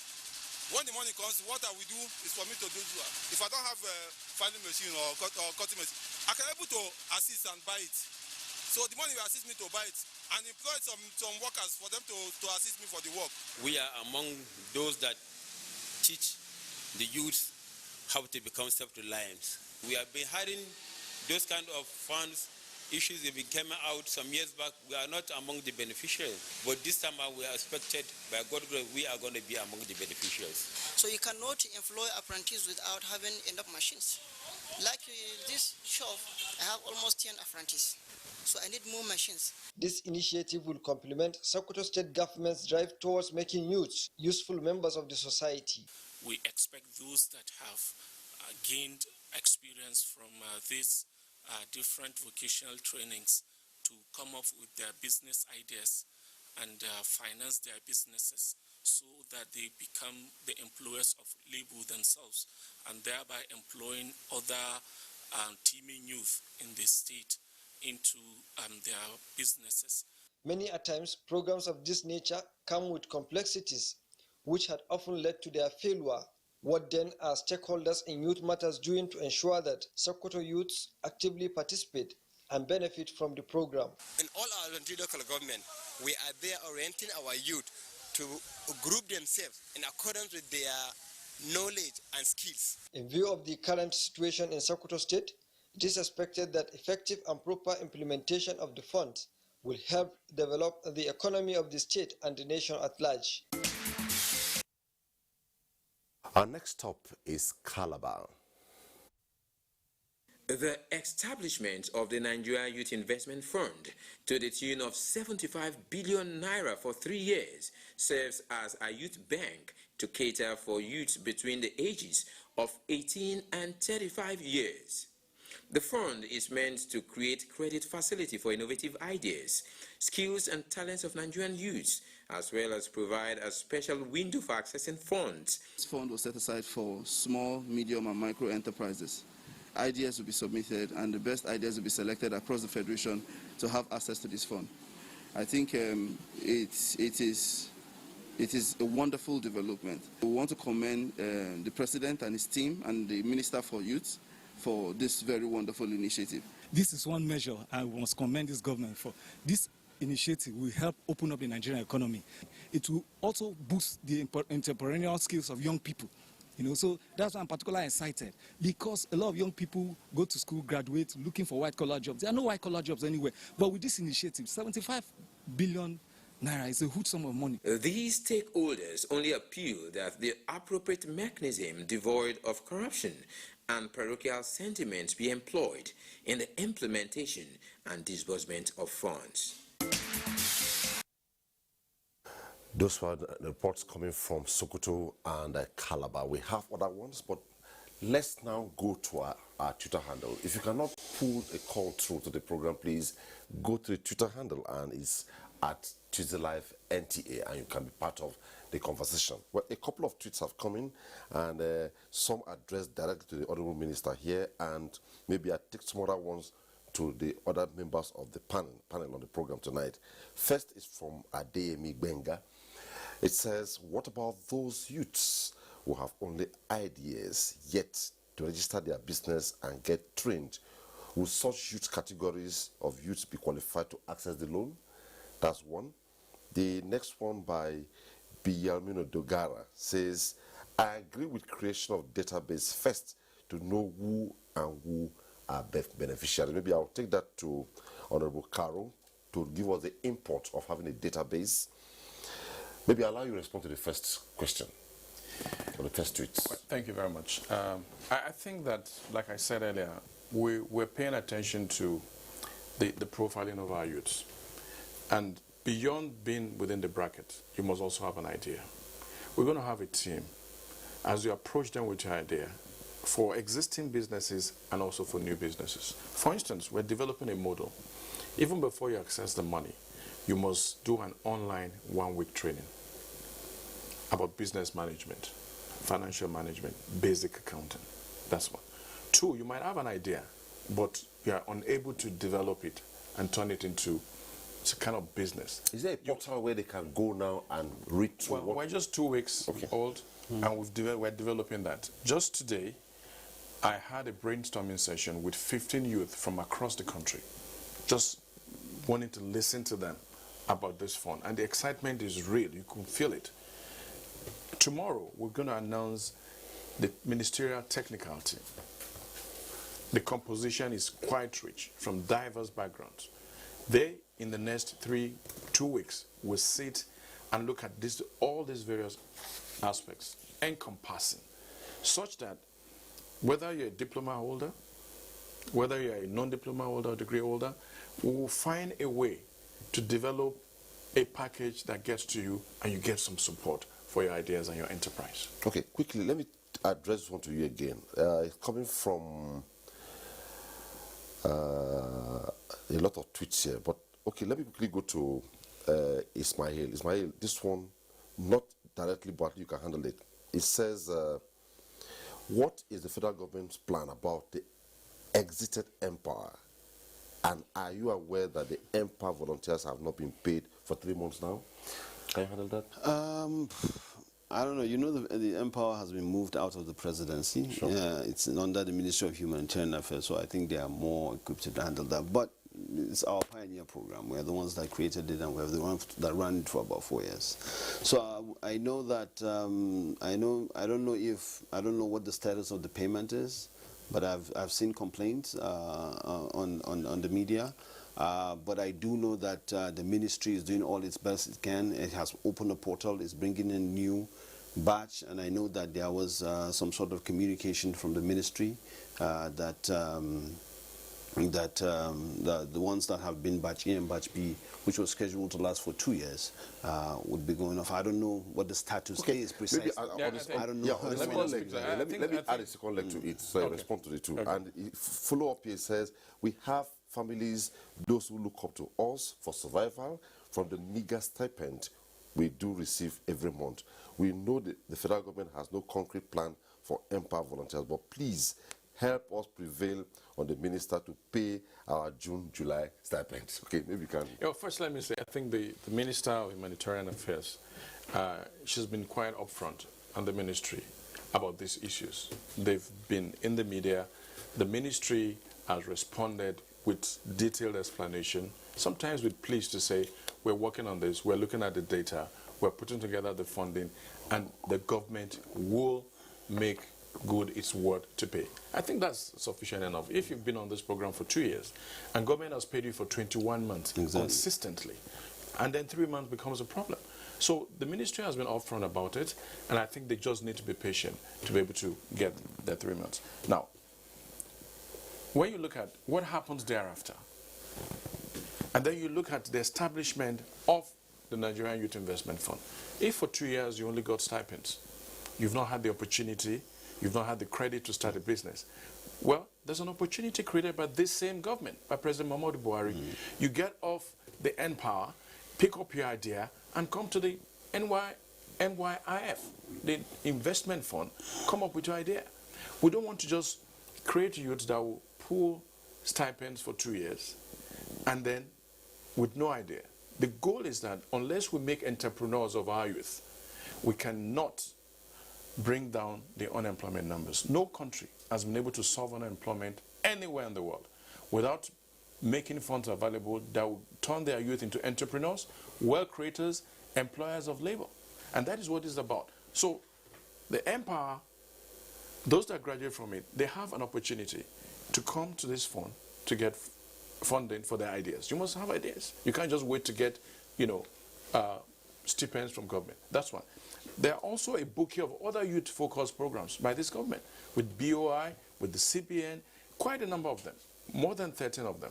When the money comes, what I will do is for me to do. If I don't have a filing machine or cutting machine, I can able to assist and buy it. So the money will assist me to buy it and employ some workers for them to assist me for the work. We are among those that teach the youth how to become self-reliant. We have been having those kind of funds issues that came out some years back. We are not among the beneficiaries, but this time we are expected by God's grace we are going to be among the beneficiaries. So you cannot employ apprentices without having enough machines. Like this shop, I have almost 10 apprentices, so I need more machines. This initiative will complement Sokoto State government's drive towards making youths useful members of the society. We expect those that have gained experience from these different vocational trainings to come up with their business ideas and finance their businesses so that they become the employers of labor themselves and thereby employing other teeming youth in the state into their businesses. Many a times, programs of this nature come with complexities which had often led to their failure. What then are stakeholders in youth matters doing to ensure that Sokoto youths actively participate and benefit from the program? In all our local government, we are there orienting our youth to group themselves in accordance with their knowledge and skills. In view of the current situation in Sokoto State, it is expected that effective and proper implementation of the funds will help develop the economy of the state and the nation at large. Our next stop is Calabar. The establishment of the Nigerian Youth Investment Fund to the tune of 75 billion naira for 3 years serves as a youth bank to cater for youths between the ages of 18 and 35 years. The fund is meant to create credit facility for innovative ideas, skills and talents of Nigerian youths, as well as provide a special window for accessing funds. This fund was set aside for small, medium and micro enterprises. Ideas will be submitted and the best ideas will be selected across the Federation to have access to this fund. I think it is a wonderful development. We want to commend the President and his team and the Minister for Youth for this very wonderful initiative. This is one measure I must commend this government for. This initiative will help open up the Nigerian economy. It will also boost the entrepreneurial skills of young people. So that's why I'm particularly excited, because a lot of young people go to school, graduate, looking for white-collar jobs. There are no white-collar jobs anywhere. But with this initiative, 75 billion naira is a huge sum of money. These stakeholders only appeal that the appropriate mechanism devoid of corruption and parochial sentiments be employed in the implementation and disbursement of funds. Those were the reports coming from Sokoto and Calabar. We have other ones, but let's now go to our Twitter handle. If you cannot pull a call through to the program, please go to the Twitter handle, and it's at Tuesday Live NTA, and you can be part of the conversation. Well, a couple of tweets have come in, and some addressed directly to the Honourable Minister here, and maybe I take some other ones to the other members of the panel on the program tonight. First is from Adeyemi Benga. It says, what about those youths who have only ideas yet to register their business and get trained? Will such youth categories of youths be qualified to access the loan? That's one. The next one by Bialmino Dogara says, I agree with creation of database first to know who and who are beneficiaries. Maybe I'll take that to Honorable Carol to give us the import of having a database. Maybe I'll allow you to respond to the first question, or the first tweet. Thank you very much. I think that, like I said earlier, we're paying attention to the profiling of our youths. And beyond being within the bracket, you must also have an idea. We're going to have a team, as you approach them with your idea, for existing businesses and also for new businesses. For instance, we're developing a model. Even before you access the money, you must do an online one-week training. about business management, financial management, basic accounting. That's one. Two, you might have an idea, but you are unable to develop it and turn it into a kind of business. Is there a portal where they can go now and read through? Well, we're just 2 weeks old, and we're developing that. Just today, I had a brainstorming session with 15 youth from across the country, just wanting to listen to them about this fund. And the excitement is real. You can feel it. Tomorrow, we're going to announce the Ministerial technical team. The composition is quite rich from diverse backgrounds. They, in the next 2 weeks, will sit and look at all these various aspects, encompassing, such that whether you're a diploma holder, whether you're a non-diploma holder or degree holder, we will find a way to develop a package that gets to you and you get some support for your ideas and your enterprise. Okay, quickly, let me address this one to you again. It's coming from a lot of tweets here, but okay, let me quickly go to Ismail. Ismail, this one, not directly, but you can handle it. It says, what is the federal government's plan about the exited Empire? And are you aware that the Empire volunteers have not been paid for 3 months now? Can you handle that? I don't know. You know, the Empire has been moved out of the presidency. Sure. Yeah, it's under the Ministry of Humanitarian Affairs, so I think they are more equipped to handle that. But it's our pioneer program. We're the ones that created it, and we're the ones that ran it for about 4 years. So I know that I don't know what the status of the payment is, but I've seen complaints on the media. But I do know that the ministry is doing all its best it can. It has opened a portal. It's bringing in new batch, and I know that there was some sort of communication from the ministry that the ones that have been batch A and batch B, which was scheduled to last for 2 years, would be going off. I don't know what the status is precisely. I don't know. Let me add a second leg to it, so I respond to the two. Okay. And follow up here says, we have families, those who look up to us for survival from the meager stipend we do receive every month. We know that the federal government has no concrete plan for Empire volunteers, but please help us prevail on the minister to pay our June, July stipends. Okay, maybe you can. First, let me say, I think the Minister of Humanitarian Affairs, she's been quite upfront on the ministry about these issues. They've been in the media. The ministry has responded with detailed explanation, sometimes with pleas to say, we're working on this, we're looking at the data, we're putting together the funding, and the government will make good its word to pay. I think that's sufficient enough. If you've been on this program for 2 years, and government has paid you for 21 months consistently, and then 3 months becomes a problem. So the ministry has been upfront about it, and I think they just need to be patient to be able to get their 3 months. Now, when you look at what happens thereafter, and then you look at the establishment of the Nigerian Youth Investment Fund, if for 2 years you only got stipends, you've not had the opportunity, you've not had the credit to start a business, well, there's an opportunity created by this same government, by President Muhammadu Buhari. You get off the NPower, pick up your idea, and come to the NYIF, the investment fund, come up with your idea. We don't want to just create youths that will pull stipends for 2 years and then with no idea. The goal is that unless we make entrepreneurs of our youth, we cannot bring down the unemployment numbers. No country has been able to solve unemployment anywhere in the world without making funds available that will turn their youth into entrepreneurs, wealth creators, employers of labor. And that is what it's about. So the Empire, those that graduate from it, they have an opportunity to come to this fund to get funding for their ideas. You must have ideas. You can't just wait to get, stipends from government. That's one. There are also a bouquet of other youth-focused programs by this government, with BOI, with the CBN, quite a number of them, more than 13 of them.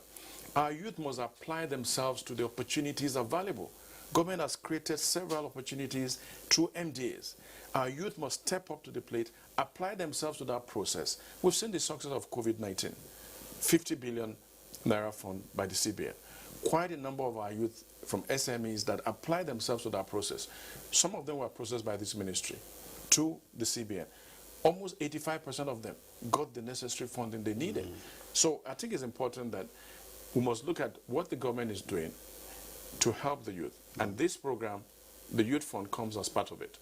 Our youth must apply themselves to the opportunities available. Government has created several opportunities through MDAs. Our youth must step up to the plate, apply themselves to that process. We've seen the success of COVID-19, 50 billion Naira fund by the CBN. Quite a number of our youth from SMEs that apply themselves to that process. Some of them were processed by this ministry to the CBN. Almost 85% of them got the necessary funding they needed. So I think it's important that we must look at what the government is doing to help the youth. And this program, the Youth Fund, comes as part of it.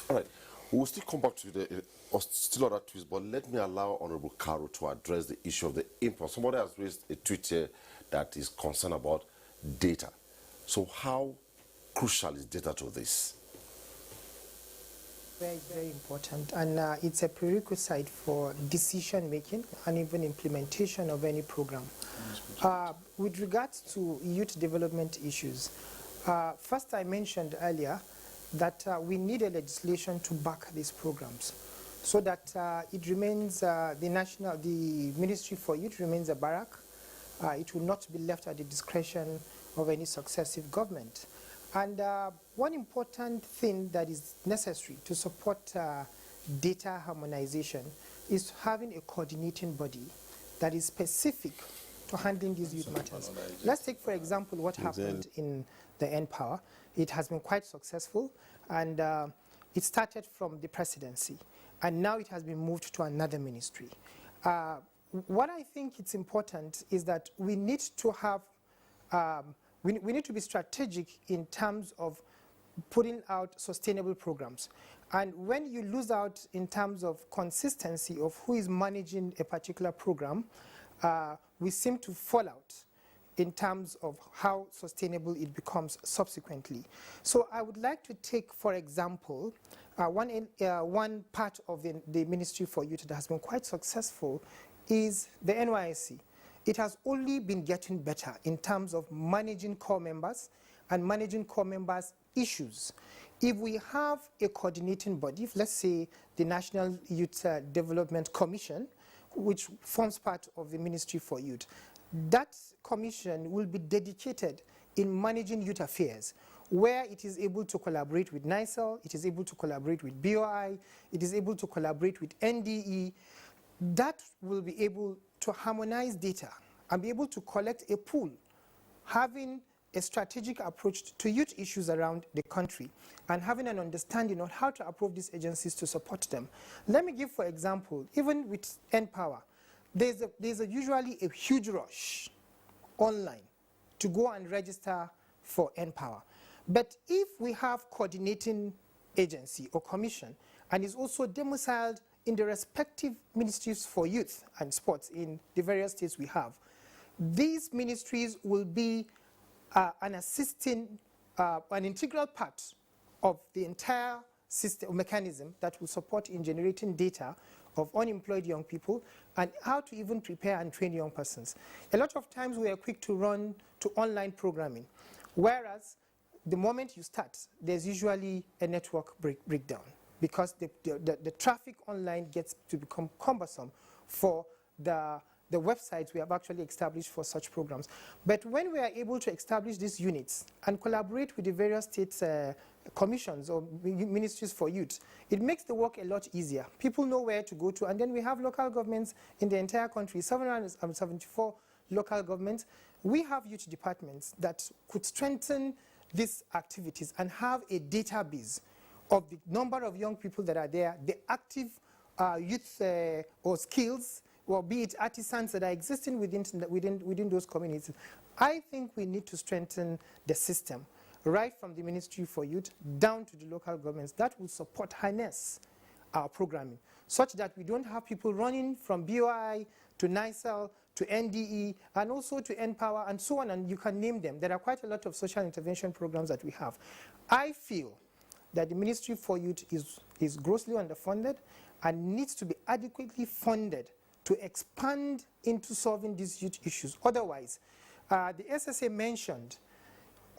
All right. We'll still come back to the still other tweets, but let me allow Honorable Caro to address the issue of the import. Somebody has raised a tweet here that is concerned about data. So how crucial is data to this? Very, very important, and it's a prerequisite for decision making and even implementation of any program. With regards to youth development issues, first I mentioned earlier that we need a legislation to back these programs, so that it remains the Ministry for Youth remains a barrack. It will not be left at the discretion of any successive government. And one important thing that is necessary to support data harmonization is having a coordinating body that is specific to handling these youth matters. Let's take, for example, what happened in the NPower. It has been quite successful, and it started from the presidency, and now it has been moved to another ministry. What I think it's important is that we need to have we need to be strategic in terms of putting out sustainable programs. And when you lose out in terms of consistency of who is managing a particular program, we seem to fall out in terms of how sustainable it becomes subsequently. So I would like to take, for example, one part of the Ministry for Youth that has been quite successful is the NYSC. It has only been getting better in terms of managing core members and managing core members' issues. If we have a coordinating body, if let's say the National Youth Development Commission, which forms part of the Ministry for Youth, that commission will be dedicated in managing youth affairs, where it is able to collaborate with NICEL, it is able to collaborate with BOI, it is able to collaborate with NDE. That will be able to harmonize data and be able to collect a pool, having a strategic approach to youth issues around the country and having an understanding on how to approve these agencies to support them. Let me give, for example, even with NPower, there's usually a huge rush online to go and register for NPower. But if we have coordinating agency or commission and is also domiciled in the respective ministries for youth and sports in the various states we have, these ministries will be an integral part of the entire system mechanism that will support in generating data of unemployed young people and how to even prepare and train young persons. A lot of times we are quick to run to online programming, whereas the moment you start, there's usually a network breakdown, because the traffic online gets to become cumbersome for the websites we have actually established for such programs. But when we are able to establish these units and collaborate with the various states commissions or ministries for youth, it makes the work a lot easier. People know where to go to, and then we have local governments in the entire country, 774 local governments. We have youth departments that could strengthen these activities and have a database of the number of young people that are there, the active youth or skills, or be it artisans that are existing within those communities. I think we need to strengthen the system, right from the Ministry for Youth down to the local governments, that will support, harness our programming, such that we don't have people running from BOI to NICEL to NDE and also to NPower and so on, and you can name them. There are quite a lot of social intervention programs that we have. I feel that the Ministry for Youth is grossly underfunded and needs to be adequately funded to expand into solving these youth issues. Otherwise, the SSA mentioned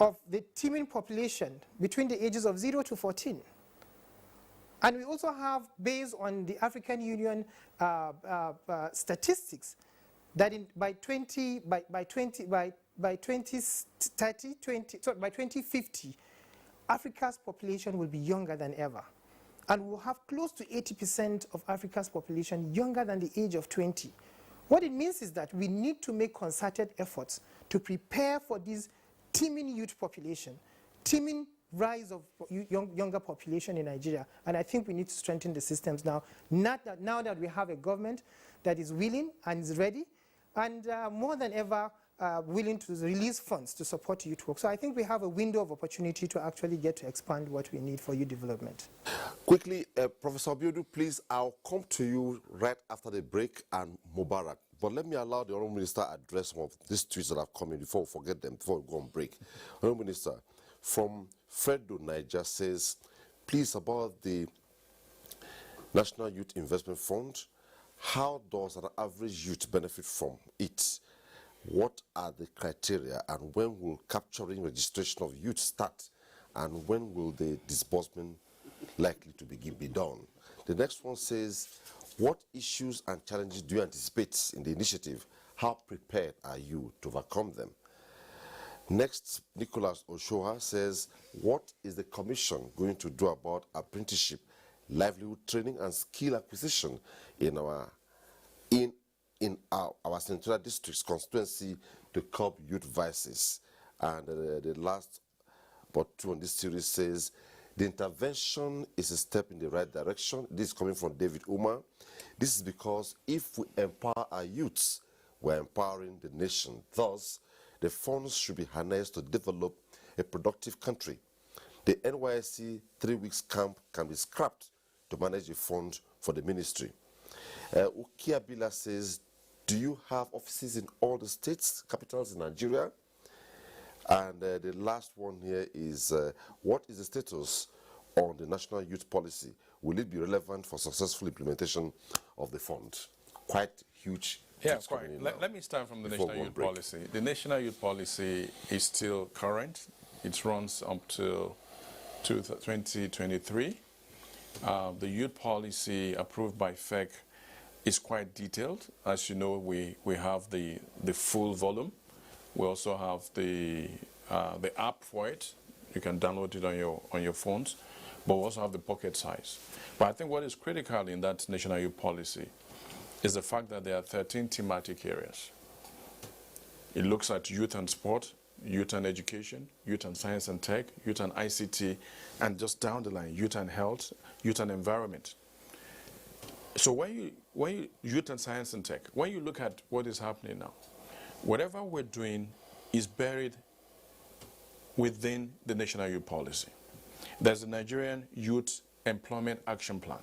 of the teeming population between the ages of 0 to 14. And we also have, based on the African Union statistics, that by 2050, Africa's population will be younger than ever. And we'll have close to 80% of Africa's population younger than the age of 20. What it means is that we need to make concerted efforts to prepare for these teeming youth population, teeming rise of younger population in Nigeria, and I think we need to strengthen the systems now. Now that we have a government that is willing and is ready, and more than ever willing to release funds to support youth work. So I think we have a window of opportunity to actually get to expand what we need for youth development. Quickly, Professor Abiodun, please, I'll come to you right after the break and Mubarak. But let me allow the Honourable Minister address some of these tweets that have come in before we forget them, before we go on break. Honourable Minister, from Fredo Niger says, please, about the National Youth Investment Fund, how does an average youth benefit from it? What are the criteria, and when will capturing registration of youth start, and when will the disbursement likely to be done? The next one says, what issues and challenges do you anticipate in the initiative? How prepared are you to overcome them? Next, Nicholas Oshoha says, what is the Commission going to do about apprenticeship, livelihood training and skill acquisition in our Central District's constituency to curb youth vices? And the last but two on this series says, the intervention is a step in the right direction. This is coming from David Umar. This is because if we empower our youths, we're empowering the nation. Thus, the funds should be harnessed to develop a productive country. The NYSC 3 weeks camp can be scrapped to manage the fund for the ministry. Ukiabila says, do you have offices in all the states, capitals in Nigeria? And the last one here is, what is the status on the National Youth Policy? Will it be relevant for successful implementation of the fund? Quite huge. Yeah, quite. Let me start from the National Youth Policy. The National Youth Policy is still current. It runs up to 2023. The youth policy approved by FEC is quite detailed. As you know, we have the full volume. We also have the app for it. You can download it on your phones, but we also have the pocket size. But I think what is critical in that National Youth Policy is the fact that there are 13 thematic areas. It looks at youth and sport, youth and education, youth and science and tech, youth and ICT, and just down the line, youth and health, youth and environment. So when you youth and science and tech, when you look at what is happening now, whatever we're doing is buried within the National Youth Policy. There's the Nigerian Youth Employment Action Plan,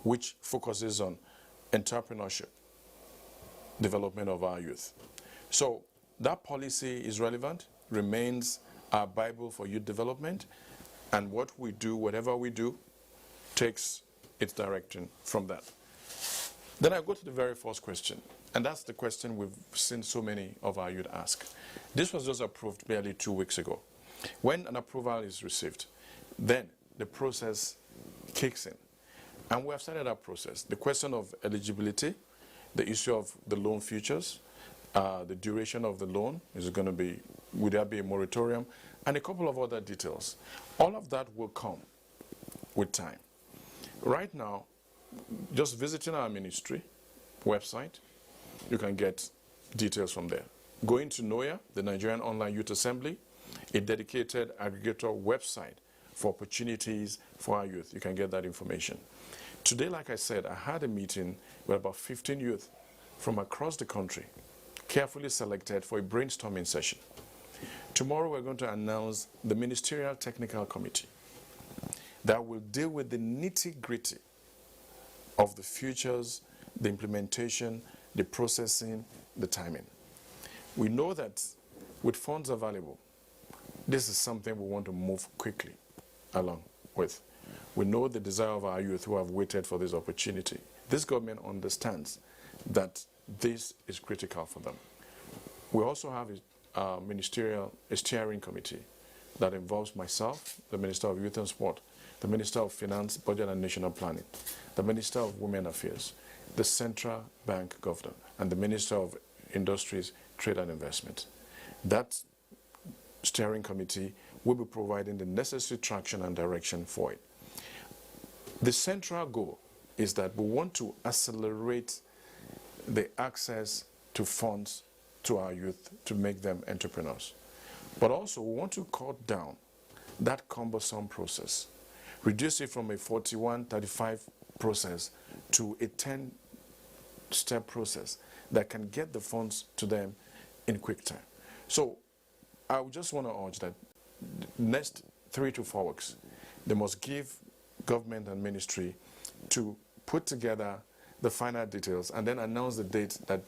which focuses on entrepreneurship, development of our youth. So that policy is relevant, remains our Bible for youth development, and what we do, whatever we do, takes its direction from that. Then I go to the very first question, and that's the question we've seen so many of our youth ask. This was just approved barely 2 weeks ago. When an approval is received, then the process kicks in. And we have started that process. The question of eligibility, the issue of the loan features, the duration of the loan, is it going to be, would there be a moratorium, and a couple of other details. All of that will come with time. Right now, just visiting our ministry website, you can get details from there. Going to NOYA, the Nigerian Online Youth Assembly, a dedicated aggregator website for opportunities for our youth. You can get that information. Today, like I said, I had a meeting with about 15 youth from across the country, carefully selected for a brainstorming session. Tomorrow, we're going to announce the Ministerial Technical Committee that will deal with the nitty-gritty of the futures, the implementation, the processing, the timing. We know that with funds available, this is something we want to move quickly along with. We know the desire of our youth who have waited for this opportunity. This government understands that this is critical for them. We also have a ministerial steering committee that involves myself, the Minister of Youth and Sport, the Minister of Finance, Budget and National Planning, the Minister of Women Affairs, the Central Bank Governor, and the Minister of Industries, Trade and Investment. That steering committee will be providing the necessary traction and direction for it. The central goal is that we want to accelerate the access to funds to our youth to make them entrepreneurs. But also, we want to cut down that cumbersome process, reduce it from a 41-35 process to a 10-step process that can get the funds to them in quick time. So I would just want to urge that next 3 to 4 weeks, they must give government and ministry to put together the final details and then announce the date that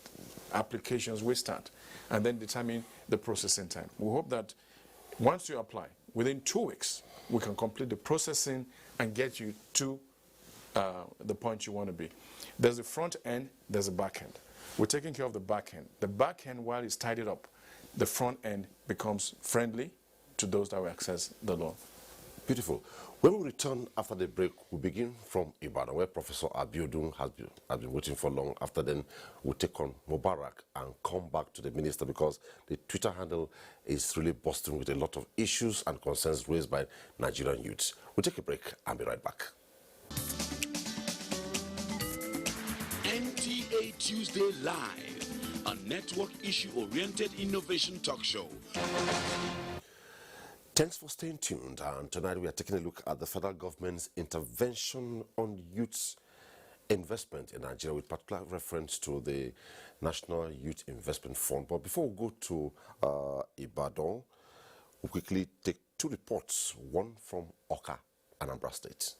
applications will start and then determine the processing time. We hope that once you apply, within 2 weeks, we can complete the processing and get you to the point you want to be. There's a front end, there's a back end. We're taking care of the back end. The back end, while it's tidied up, the front end becomes friendly to those that will access the loan. Beautiful. When we return after the break, we begin from Ibadan, where Professor Abiodun has been waiting for long. After then, we'll take on Mubarak and come back to the minister, because the Twitter handle is really bursting with a lot of issues and concerns raised by Nigerian youths. We'll take a break and be right back. NTA Tuesday Live, a network issue-oriented innovation talk show. Thanks for staying tuned, and tonight we are taking a look at the federal government's intervention on youth investment in Nigeria, with particular reference to the National Youth Investment Fund. But before we go to Ibadan, we'll quickly take 2 reports, one from Oka, Anambra State.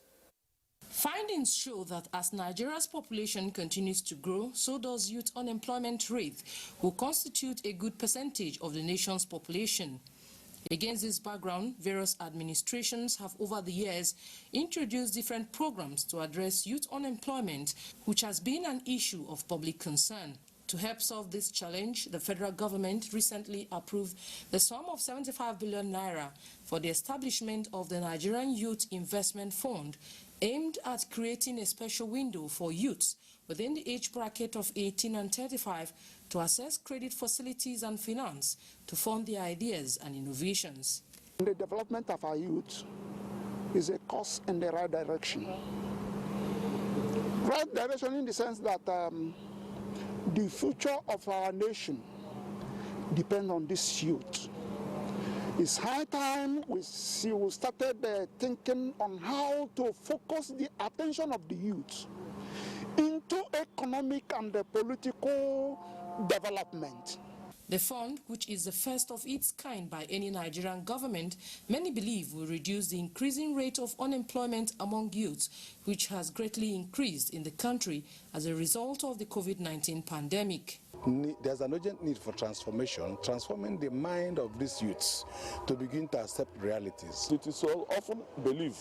Findings show that as Nigeria's population continues to grow, so does youth unemployment rate, who constitute a good percentage of the nation's population. Against this background, various administrations have over the years introduced different programs to address youth unemployment, which has been an issue of public concern. To help solve this challenge, the federal government recently approved the sum of 75 billion naira for the establishment of the Nigerian Youth Investment Fund, aimed at creating a special window for youths within the age bracket of 18 and 35 to access credit facilities and finance to fund their ideas and innovations. The development of our youth is a course in the right direction. Right direction in the sense that the future of our nation depends on this youth. It's high time we started thinking on how to focus the attention of the youth into economic and political development. The fund, which is the first of its kind by any Nigerian government, many believe will reduce the increasing rate of unemployment among youths, which has greatly increased in the country as a result of the COVID-19 pandemic. There's an urgent need for transformation, transforming the mind of these youths to begin to accept realities. It is so often believed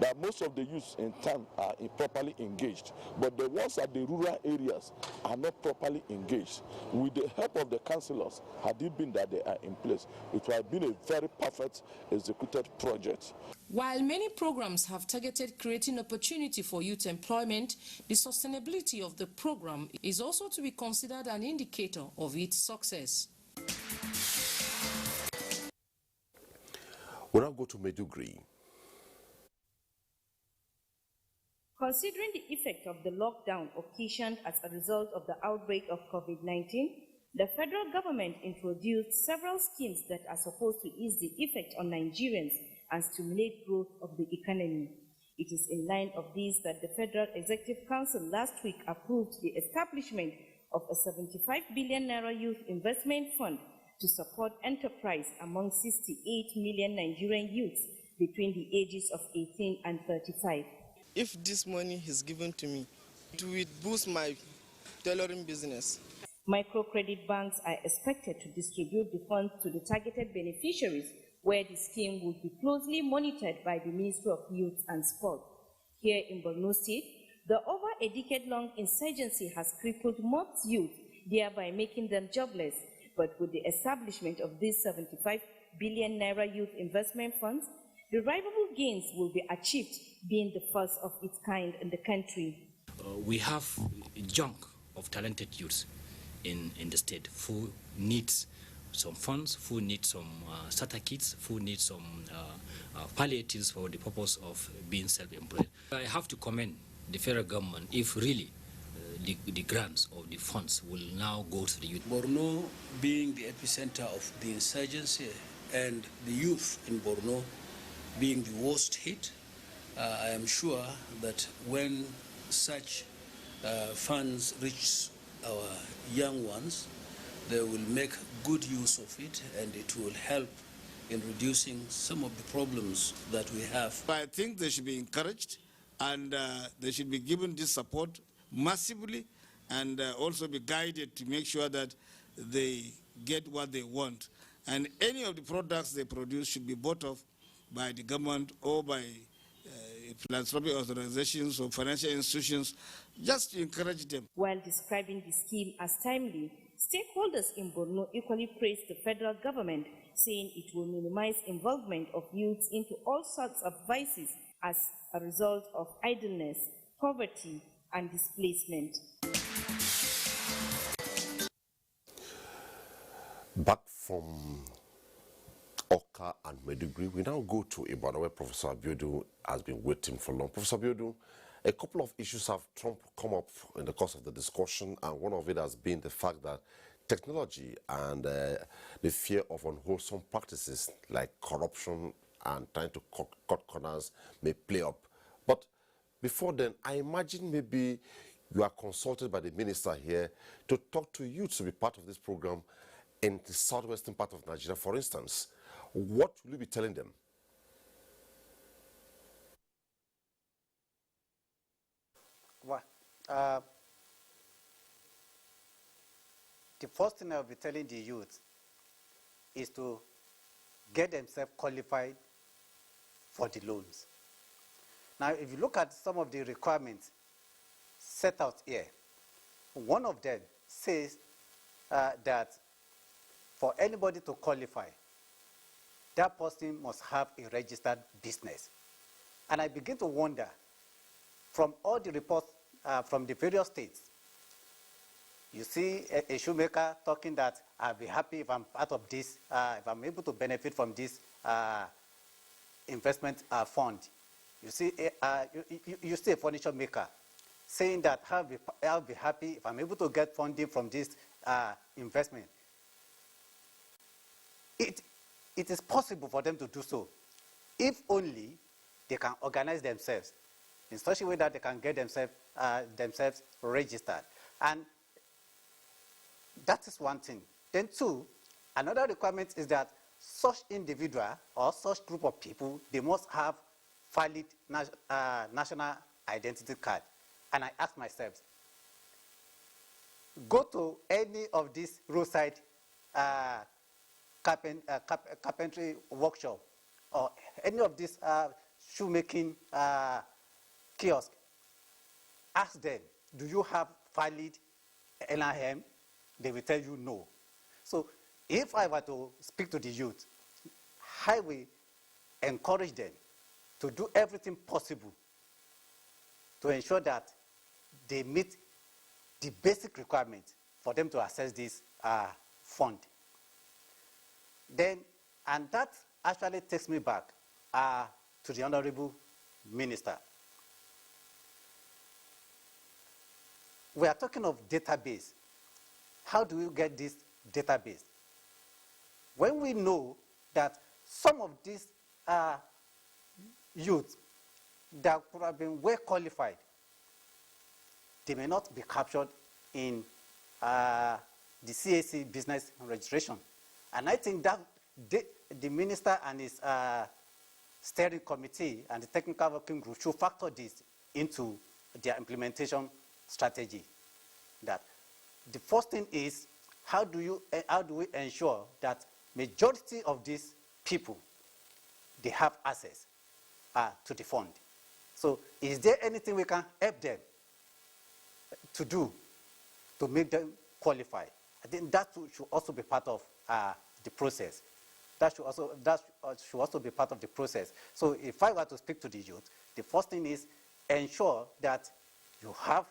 that most of the youths in town are improperly engaged, but the ones at the rural areas are not properly engaged. With the help of the councillors, had it been that they are in place, it would have been a very perfect executed project. While many programs have targeted creating opportunity for youth employment, the sustainability of the program is also to be considered an indicator of its success. We'll now go to Maiduguri. Considering the effect of the lockdown occasioned as a result of the outbreak of COVID-19, the federal government introduced several schemes that are supposed to ease the effect on Nigerians and stimulate growth of the economy. It is in line of these that the Federal Executive Council last week approved the establishment of a 75 billion naira youth investment fund to support enterprise among 68 million Nigerian youths between the ages of 18 and 35. If this money is given to me, it will boost my tailoring business. Microcredit banks are expected to distribute the funds to the targeted beneficiaries, where the scheme will be closely monitored by the Ministry of Youth and Sport. Here in Borno State, the over a decade-long insurgency has crippled most youth, thereby making them jobless. But with the establishment of these 75 billion naira youth investment funds, the remarkable gains will be achieved, being the first of its kind in the country. We have a chunk of talented youths in the state who needs some funds, who need some starter kits, who need some palliatives for the purpose of being self-employed. I have to commend the federal government if really the grants or the funds will now go to the youth. Borno being the epicenter of the insurgency and the youth in Borno being the worst hit, I am sure that when such funds reach our young ones, they will make good use of it, and it will help in reducing some of the problems that we have. I think they should be encouraged, and they should be given this support massively, and also be guided to make sure that they get what they want. And any of the products they produce should be bought off by the government or by philanthropic organizations or financial institutions, just to encourage them. While describing the scheme as timely, stakeholders in Borno equally praised the federal government, saying it will minimize involvement of youths into all sorts of vices as a result of idleness, poverty, and displacement. Back from Oka and Maiduguri, we now go to Ibadan, where Professor Abiodun has been waiting for long. Professor Abiodun, a couple of issues have come up in the course of the discussion, and one of it has been the fact that technology and the fear of unwholesome practices like corruption and trying to cut corners may play up. But before then, I imagine maybe you are consulted by the minister here to talk to youth to be part of this program in the southwestern part of Nigeria, for instance. What will you be telling them? Well, the first thing I'll be telling the youth is to get themselves qualified for the loans. Now, if you look at some of the requirements set out here, one of them says that for anybody to qualify, that person must have a registered business. And I begin to wonder, from all the reports from the various states, you see a shoemaker talking that I'll be happy if I'm part of this, if I'm able to benefit from this investment fund. You see, you see a furniture maker saying that I'll be happy if I'm able to get funding from this investment. It is possible for them to do so, if only they can organize themselves in such a way that they can get themselves registered. And that is one thing. Then two, another requirement is that such individual or such group of people, they must have valid national identity card. And I ask myself, go to any of these roadside carpentry workshop or any of these shoemaking kiosks. Ask them, do you have valid NIM? They will tell you no. So if I were to speak to the youth, I will encourage them to do everything possible to ensure that they meet the basic requirements for them to access this fund. Then, and that actually takes me back to the Honorable Minister. We are talking of database. How do you get this database? When we know that some of these youth that could have been well qualified, they may not be captured in the CAC business registration. And I think that the minister and his steering committee and the technical working group should factor this into their implementation strategy. That the first thing is, how do we ensure that majority of these people, they have access to the fund? So is there anything we can help them to do to make them qualify? I think that should also be part of the process. That should also be part of the process. So if I were to speak to the youth, the first thing is ensure that you have,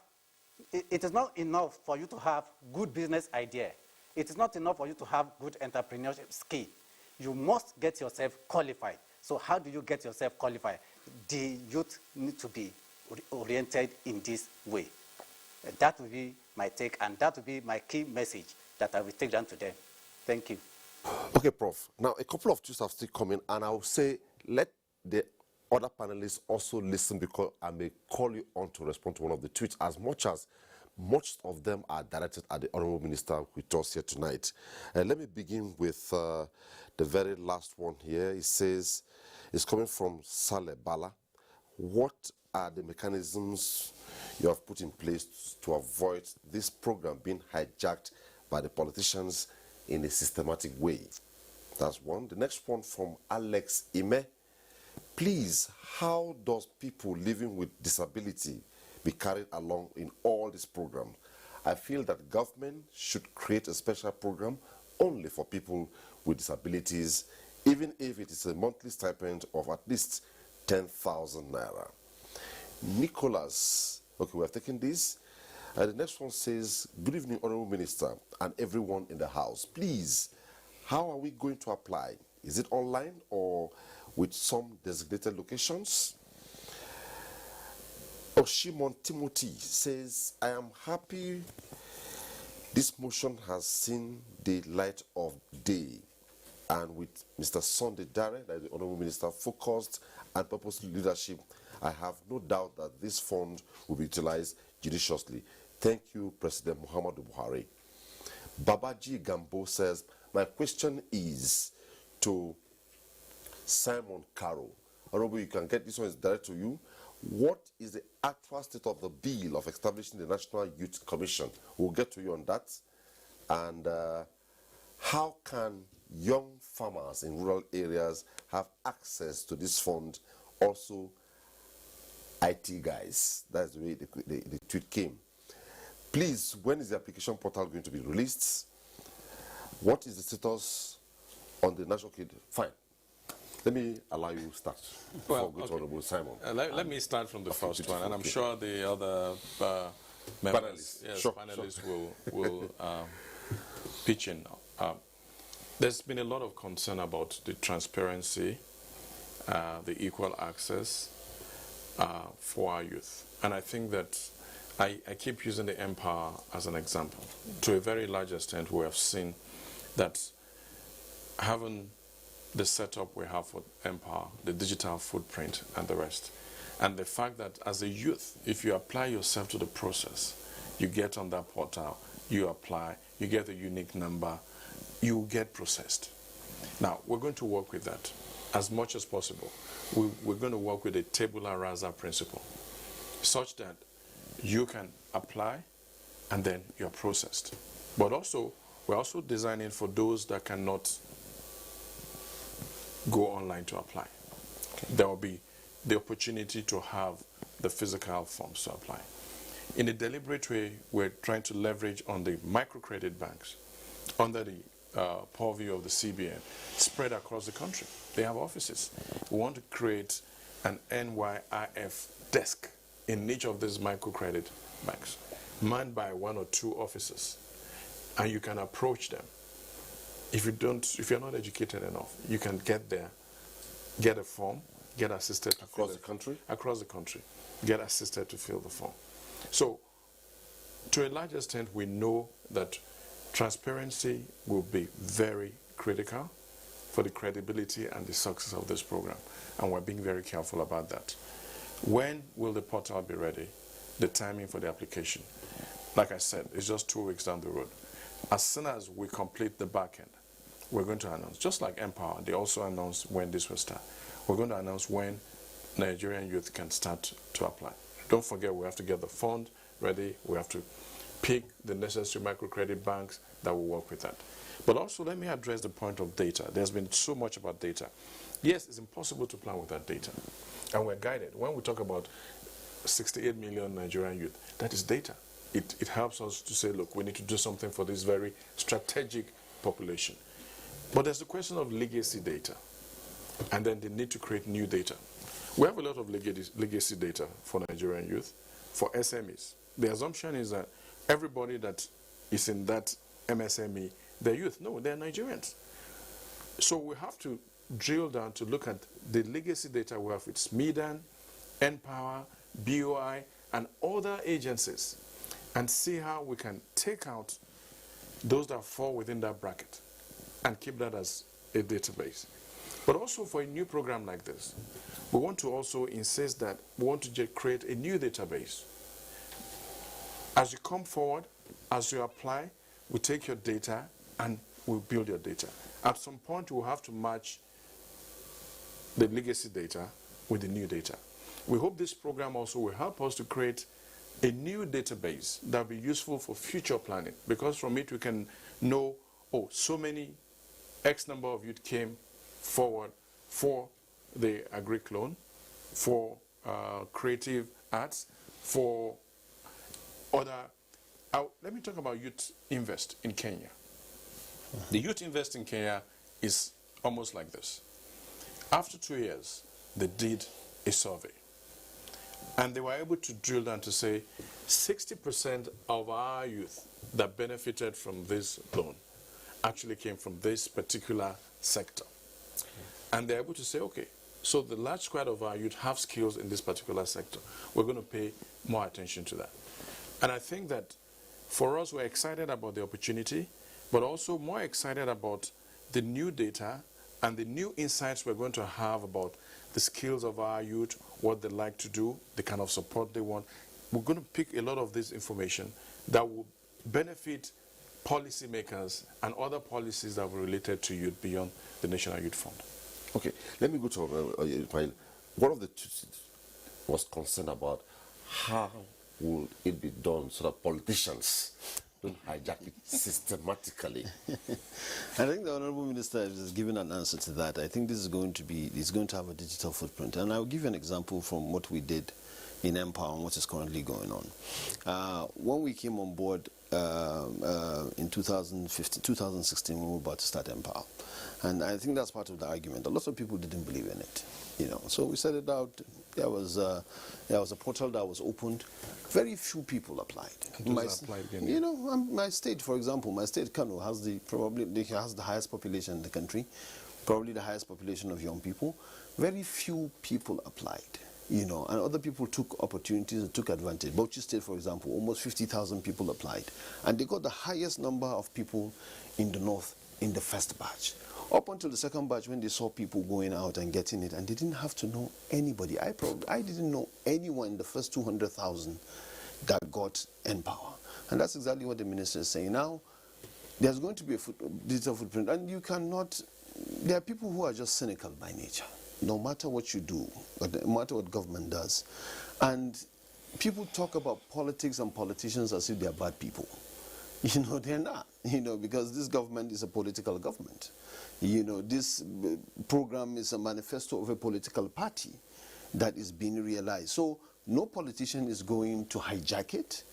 it is not enough for you to have good business idea. It is not enough for you to have good entrepreneurship skill. You must get yourself qualified. So how do you get yourself qualified? The youth need to be oriented in this way. That will be my take, and that will be my key message that I will take down to them. Thank you. Okay, Prof. Now, a couple of tweets have still come in, and I'll say let the other panelists also listen, because I may call you on to respond to one of the tweets, as most of them are directed at the Honorable Minister with us here tonight. Let me begin with the very last one here. It says, it's coming from Saleh Bala. What are the mechanisms you have put in place to avoid this program being hijacked by the politicians in a systematic way? That's one. The next one from Alex Ime. Please, how does people living with disability be carried along in all this program? I feel that government should create a special program only for people with disabilities, even if it is a monthly stipend of at least 10,000 naira. Nicholas, okay, we have taken this. The next one says, good evening, Honorable Minister and everyone in the House. Please, how are we going to apply? Is it online or with some designated locations? Oshimon Timothy says, I am happy this motion has seen the light of day, and with Mr. Sunday Dare, that is the Honorable Minister, focused and purposeful leadership, I have no doubt that this fund will be utilized judiciously. Thank you, President Muhammadu Buhari. Babaji Gambo says, my question is to Simon Caro. Honorable, you can get this one, is direct to you. What is the actual state of the bill of establishing the National Youth Commission? We'll get to you on that. And how can young farmers in rural areas have access to this fund? Also, IT guys. That's the way the tweet came. Please, when is the application portal going to be released? What is the status on the national kid? Fine. Let me allow you to start. Well, okay. Honorable Simon. Let me start from the first one, and I'm sure the other members, panelists will pitch in. There's been a lot of concern about the transparency, the equal access for our youth. And I think that I keep using the Empower as an example. To a very large extent, we have seen that having the setup we have for Empower, the digital footprint and the rest, and the fact that as a youth, if you apply yourself to the process, you get on that portal, you apply, you get a unique number, you get processed. Now, we're going to work with that as much as possible. We're going to work with a tabula rasa principle, such that you can apply and then you're processed. But also, we're also designing for those that cannot go online to apply. Okay. There will be the opportunity to have the physical forms to apply. In a deliberate way, we're trying to leverage on the microcredit banks under the purview of the CBN, spread across the country. They have offices. We want to create an NYIF desk in each of these microcredit banks, manned by 1 or 2 officers, and you can approach them. If you're not educated enough, you can get there, get a form, get assisted to across the country. Across the country, get assisted to fill the form. So, to a large extent, we know that transparency will be very critical for the credibility and the success of this program, and we're being very careful about that. When will the portal be ready? The timing for the application. Like I said, it's just 2 weeks down the road. As soon as we complete the back end, we're going to announce, just like Empower, they also announced when this will start. We're going to announce when Nigerian youth can start to apply. Don't forget, we have to get the fund ready. We have to pick the necessary microcredit banks that will work with that. But also, let me address the point of data. There's been so much about data. Yes, it's impossible to plan without data. And we're guided. When we talk about 68 million Nigerian youth, that is data. It helps us to say, look, we need to do something for this very strategic population. But there's the question of legacy data, and then the need to create new data. We have a lot of legacy data for Nigerian youth, for SMEs. The assumption is that everybody that is in that MSME, they're youth. No, they're Nigerians. So we have to drill down to look at the legacy data we have with SMEDAN, Empower, BOI, and other agencies, and see how we can take out those that fall within that bracket and keep that as a database. But also for a new program like this, we want to also insist that we want to create a new database. As you come forward, as you apply, we take your data and we build your data. At some point, we'll have to match the legacy data with the new data. We hope this program also will help us to create a new database that will be useful for future planning, because from it we can know, oh, so many X number of youth came forward for the agric loan, for creative arts, for other. Let me talk about Youth Invest in Kenya. The Youth Invest in Kenya is almost like this. After 2 years, they did a survey. And they were able to drill down to say 60% of our youth that benefited from this loan actually came from this particular sector. And they're able to say, okay, so the large squad of our youth have skills in this particular sector. We're going to pay more attention to that. And I think that for us, we're excited about the opportunity, but also more excited about the new data and the new insights we're going to have about the skills of our youth, what they like to do, the kind of support they want. We're going to pick a lot of this information that will benefit policymakers and other policies that were related to youth beyond the National Youth Fund. Okay, let me go to one of the was concerned about how will it be done so that politicians don't hijack it systematically. I think the Honourable Minister has given an answer to that. I think this is going to be, it's going to have a digital footprint. And I'll give you an example from what we did in Empower and what is currently going on. When we came on board in 2016, when we were about to start Empower, and I think that's part of the argument. A lot of people didn't believe in it, you know. So we set it out. There was a portal that was opened. Very few people applied. You know, my state, for example, my state, Kano, has has the highest population in the country, probably the highest population of young people. Very few people applied, you know, and other people took opportunities and took advantage. Bauchi State, for example, almost 50,000 people applied, and they got the highest number of people in the north in the first batch. Up until the second batch, when they saw people going out and getting it, and they didn't have to know anybody. I didn't know anyone in the first 200,000 that got Empower. And that's exactly what the minister is saying. Now, there's going to be a digital footprint, and you cannot, there are people who are just cynical by nature, no matter what you do, no matter what government does. And people talk about politics and politicians as if they are bad people. You know, they're not, you know, because this government is a political government. You know, this program is a manifesto of a political party that is being realized. So no politician is going to hijack it,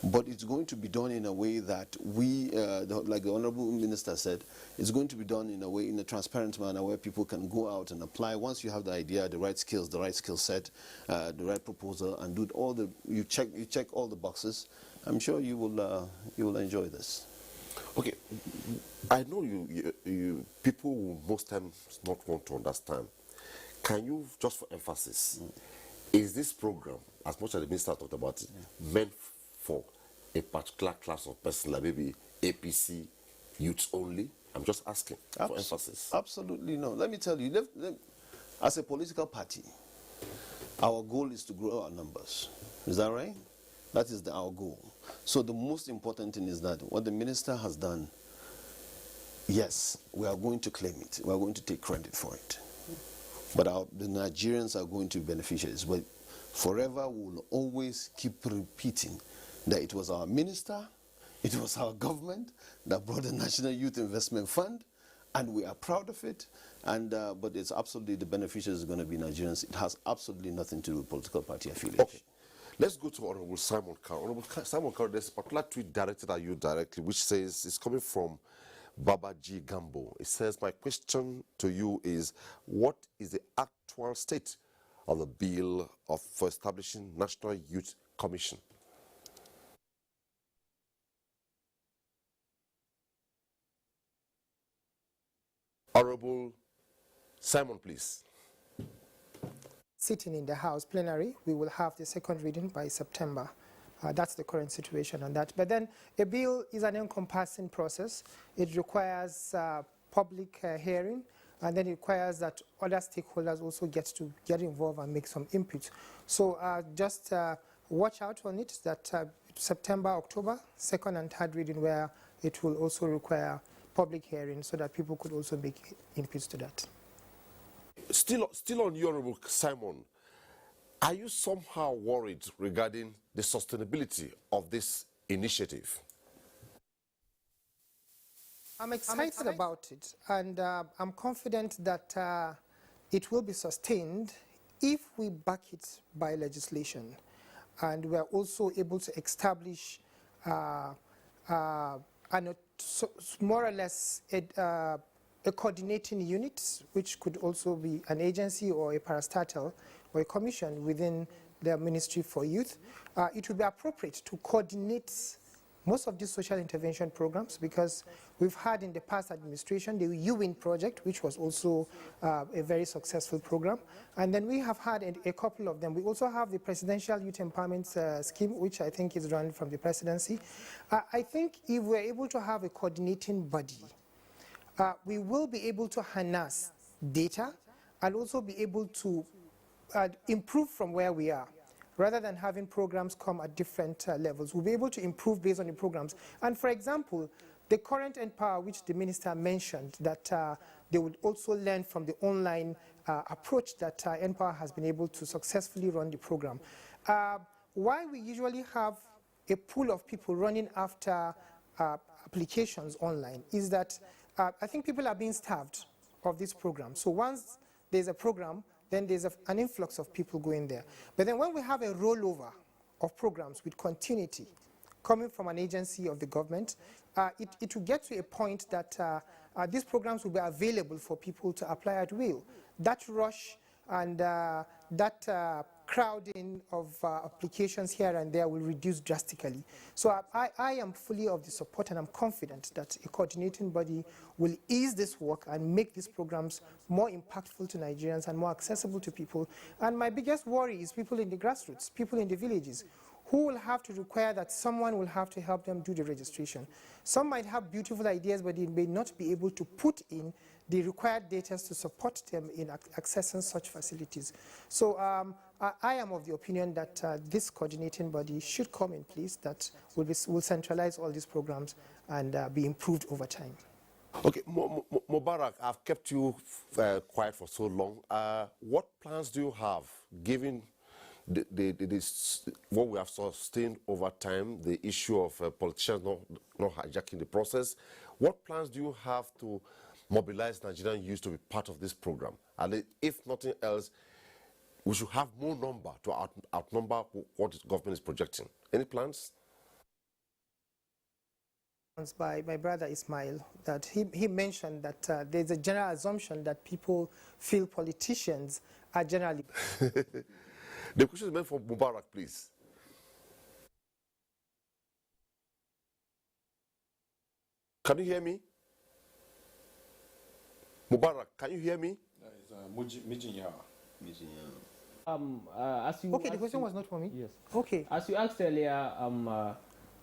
but it's going to be done in a way that we, like the Honourable Minister said, it's going to be done in a way, in a transparent manner where people can go out and apply. Once you have the idea, the right skills, the right skill set, the right proposal, and do all the, you check all the boxes, I'm sure you will enjoy this. Okay, I know you people will most times not want to understand. Can you, just for emphasis, is this program, as much as the minister talked about it, meant for a particular class of person, like maybe APC youths only? I'm just asking for emphasis. Absolutely no. Let me tell you, as a political party, our goal is to grow our numbers. Is that right? That is our goal. So the most important thing is that what the minister has done, yes, we are going to claim it. We are going to take credit for it. But the Nigerians are going to be beneficiaries. But forever we will always keep repeating that it was our minister, it was our government that brought the National Youth Investment Fund, and we are proud of it. And but it's absolutely, the beneficiaries are going to be Nigerians. It has absolutely nothing to do with political party affiliation. Okay. Let's go to Honourable Simon Carroll. Honourable Simon Carroll, there's a particular tweet directed at you directly, which says, it's coming from Babaji Gambo. It says, my question to you is, what is the actual state of the bill for establishing National Youth Commission? Honourable Simon, please. Sitting in the House plenary, we will have the second reading by September. That's the current situation on that. But then a bill is an encompassing process. It requires public hearing, and then it requires that other stakeholders also get involved and make some input. So just watch out on it, that September, October, second and third reading, where it will also require public hearing so that people could also make inputs to that. Still on you, Honorable Simon, are you somehow worried regarding the sustainability of this initiative? I'm excited about it, and I'm confident that it will be sustained if we back it by legislation, and we are also able to establish more or less a coordinating unit, which could also be an agency or a parastatal or a commission within the Ministry for Youth. It would be appropriate to coordinate most of these social intervention programs, because we've had in the past administration the UWIN project, which was also a very successful program. And then we have had a couple of them. We also have the Presidential Youth Empowerment Scheme, which I think is run from the presidency. I think if we're able to have a coordinating body, we will be able to harness data and also be able to improve from where we are. Rather than having programs come at different levels, we'll be able to improve based on the programs. And for example, the current Empower, which the minister mentioned, that they would also learn from the online approach that Empower has been able to successfully run the program. Why we usually have a pool of people running after applications online is that I think people are being starved of this program. So once there's a program, then there's an influx of people going there. But then when we have a rollover of programs with continuity coming from an agency of the government, it will get to a point that these programs will be available for people to apply at will. That rush and that crowding of applications here and there will reduce drastically. So I am fully of the support, and I'm confident that a coordinating body will ease this work and make these programs more impactful to Nigerians and more accessible to people. And my biggest worry is people in the grassroots, people in the villages, who will have to require that someone will have to help them do the registration. Some might have beautiful ideas, but they may not be able to put in the required data to support them in accessing such facilities. So I am of the opinion that this coordinating body should come in place that will centralize all these programs and be improved over time. Okay, Mubarak, I've kept you quiet for so long. What plans do you have, given what we have sustained over time, the issue of politicians not hijacking the process? What plans do you have to mobilize Nigerian youth to be part of this program? And if nothing else, we should have more number to outnumber what the government is projecting. Any plans? By my brother Ismail, that he mentioned that there's a general assumption that people feel politicians are generally... The question is meant for Mubarak, please. Can you hear me? Mubarak, can you hear me? Okay, the question was not for me? Yes. Okay. As you asked earlier,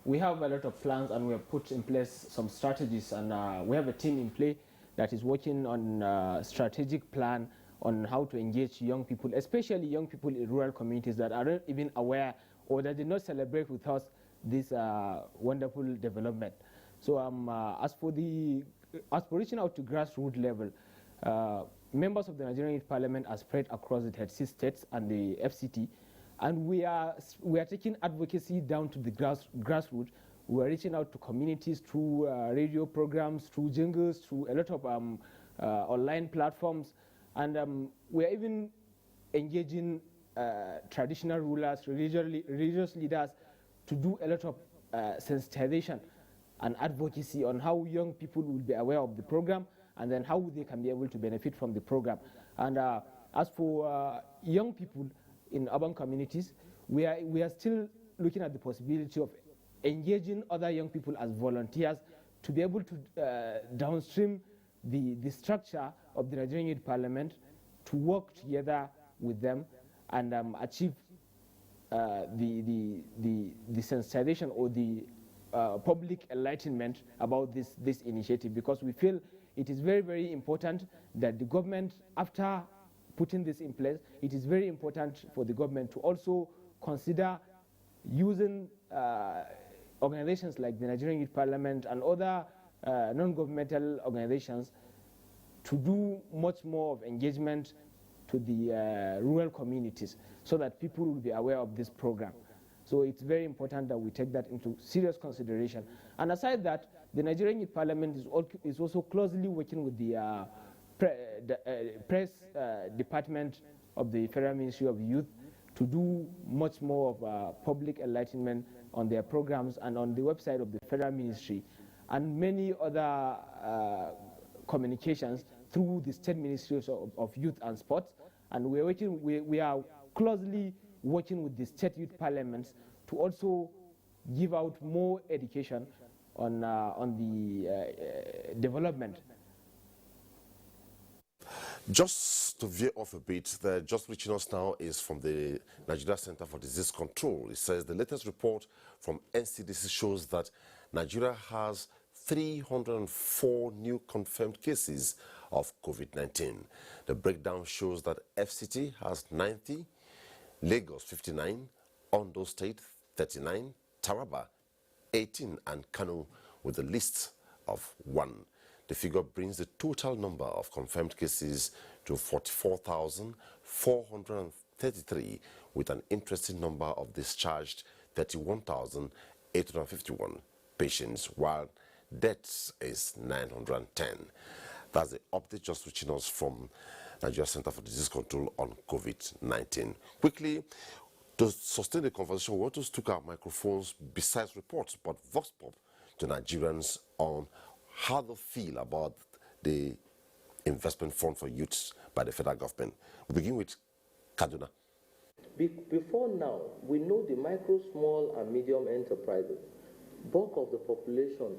we have a lot of plans, and we have put in place some strategies, and we have a team in play that is working on a strategic plan on how to engage young people, especially young people in rural communities that aren't even aware or that did not celebrate with us this wonderful development. So as for reaching out to grassroots level, members of the Nigerian Youth Parliament are spread across the 36 states and the FCT, and we are taking advocacy down to the grassroots. We are reaching out to communities through radio programs, through jingles, through a lot of online platforms, and we are even engaging traditional rulers, religious leaders to do a lot of sensitization and advocacy on how young people will be aware of the program and then how they can be able to benefit from the program. And as for young people in urban communities, we are still looking at the possibility of engaging other young people as volunteers to be able to downstream the structure of the Nigerian Youth Parliament, to work together with them and achieve the sensitization or the public enlightenment about this initiative, because we feel it is very, very important that the government, after putting this in place, it is very important for the government to also consider using organizations like the Nigerian Youth Parliament and other non-governmental organizations to do much more of engagement to the rural communities so that people will be aware of this program. So it's very important that we take that into serious consideration. And aside that, the Nigerian Youth Parliament is also closely working with the press department of the Federal Ministry of Youth to do much more of public enlightenment on their programs and on the website of the Federal Ministry, and many other communications through the state ministries of youth and sports. And we are closely working with the state youth parliaments to also give out more education on the development. Just to veer off a bit, just reaching us now is from the Nigeria Center for Disease Control. It says the latest report from NCDC shows that Nigeria has 304 new confirmed cases of COVID-19. The breakdown shows that FCT has 90, Lagos 59, Ondo State 39, Taraba 18, and Kano with a list of 1. The figure brings the total number of confirmed cases to 44,433, with an interesting number of discharged 31,851 patients, while deaths is 910. That's the update just reaching us from Nigeria Center for Disease Control on COVID-19. Quickly, to sustain the conversation, we want to stick our microphones besides reports, but vox pop to Nigerians on how they feel about the investment fund for youths by the federal government. We begin with Kaduna. Before now, we know the micro, small, and medium enterprises. Bulk of the population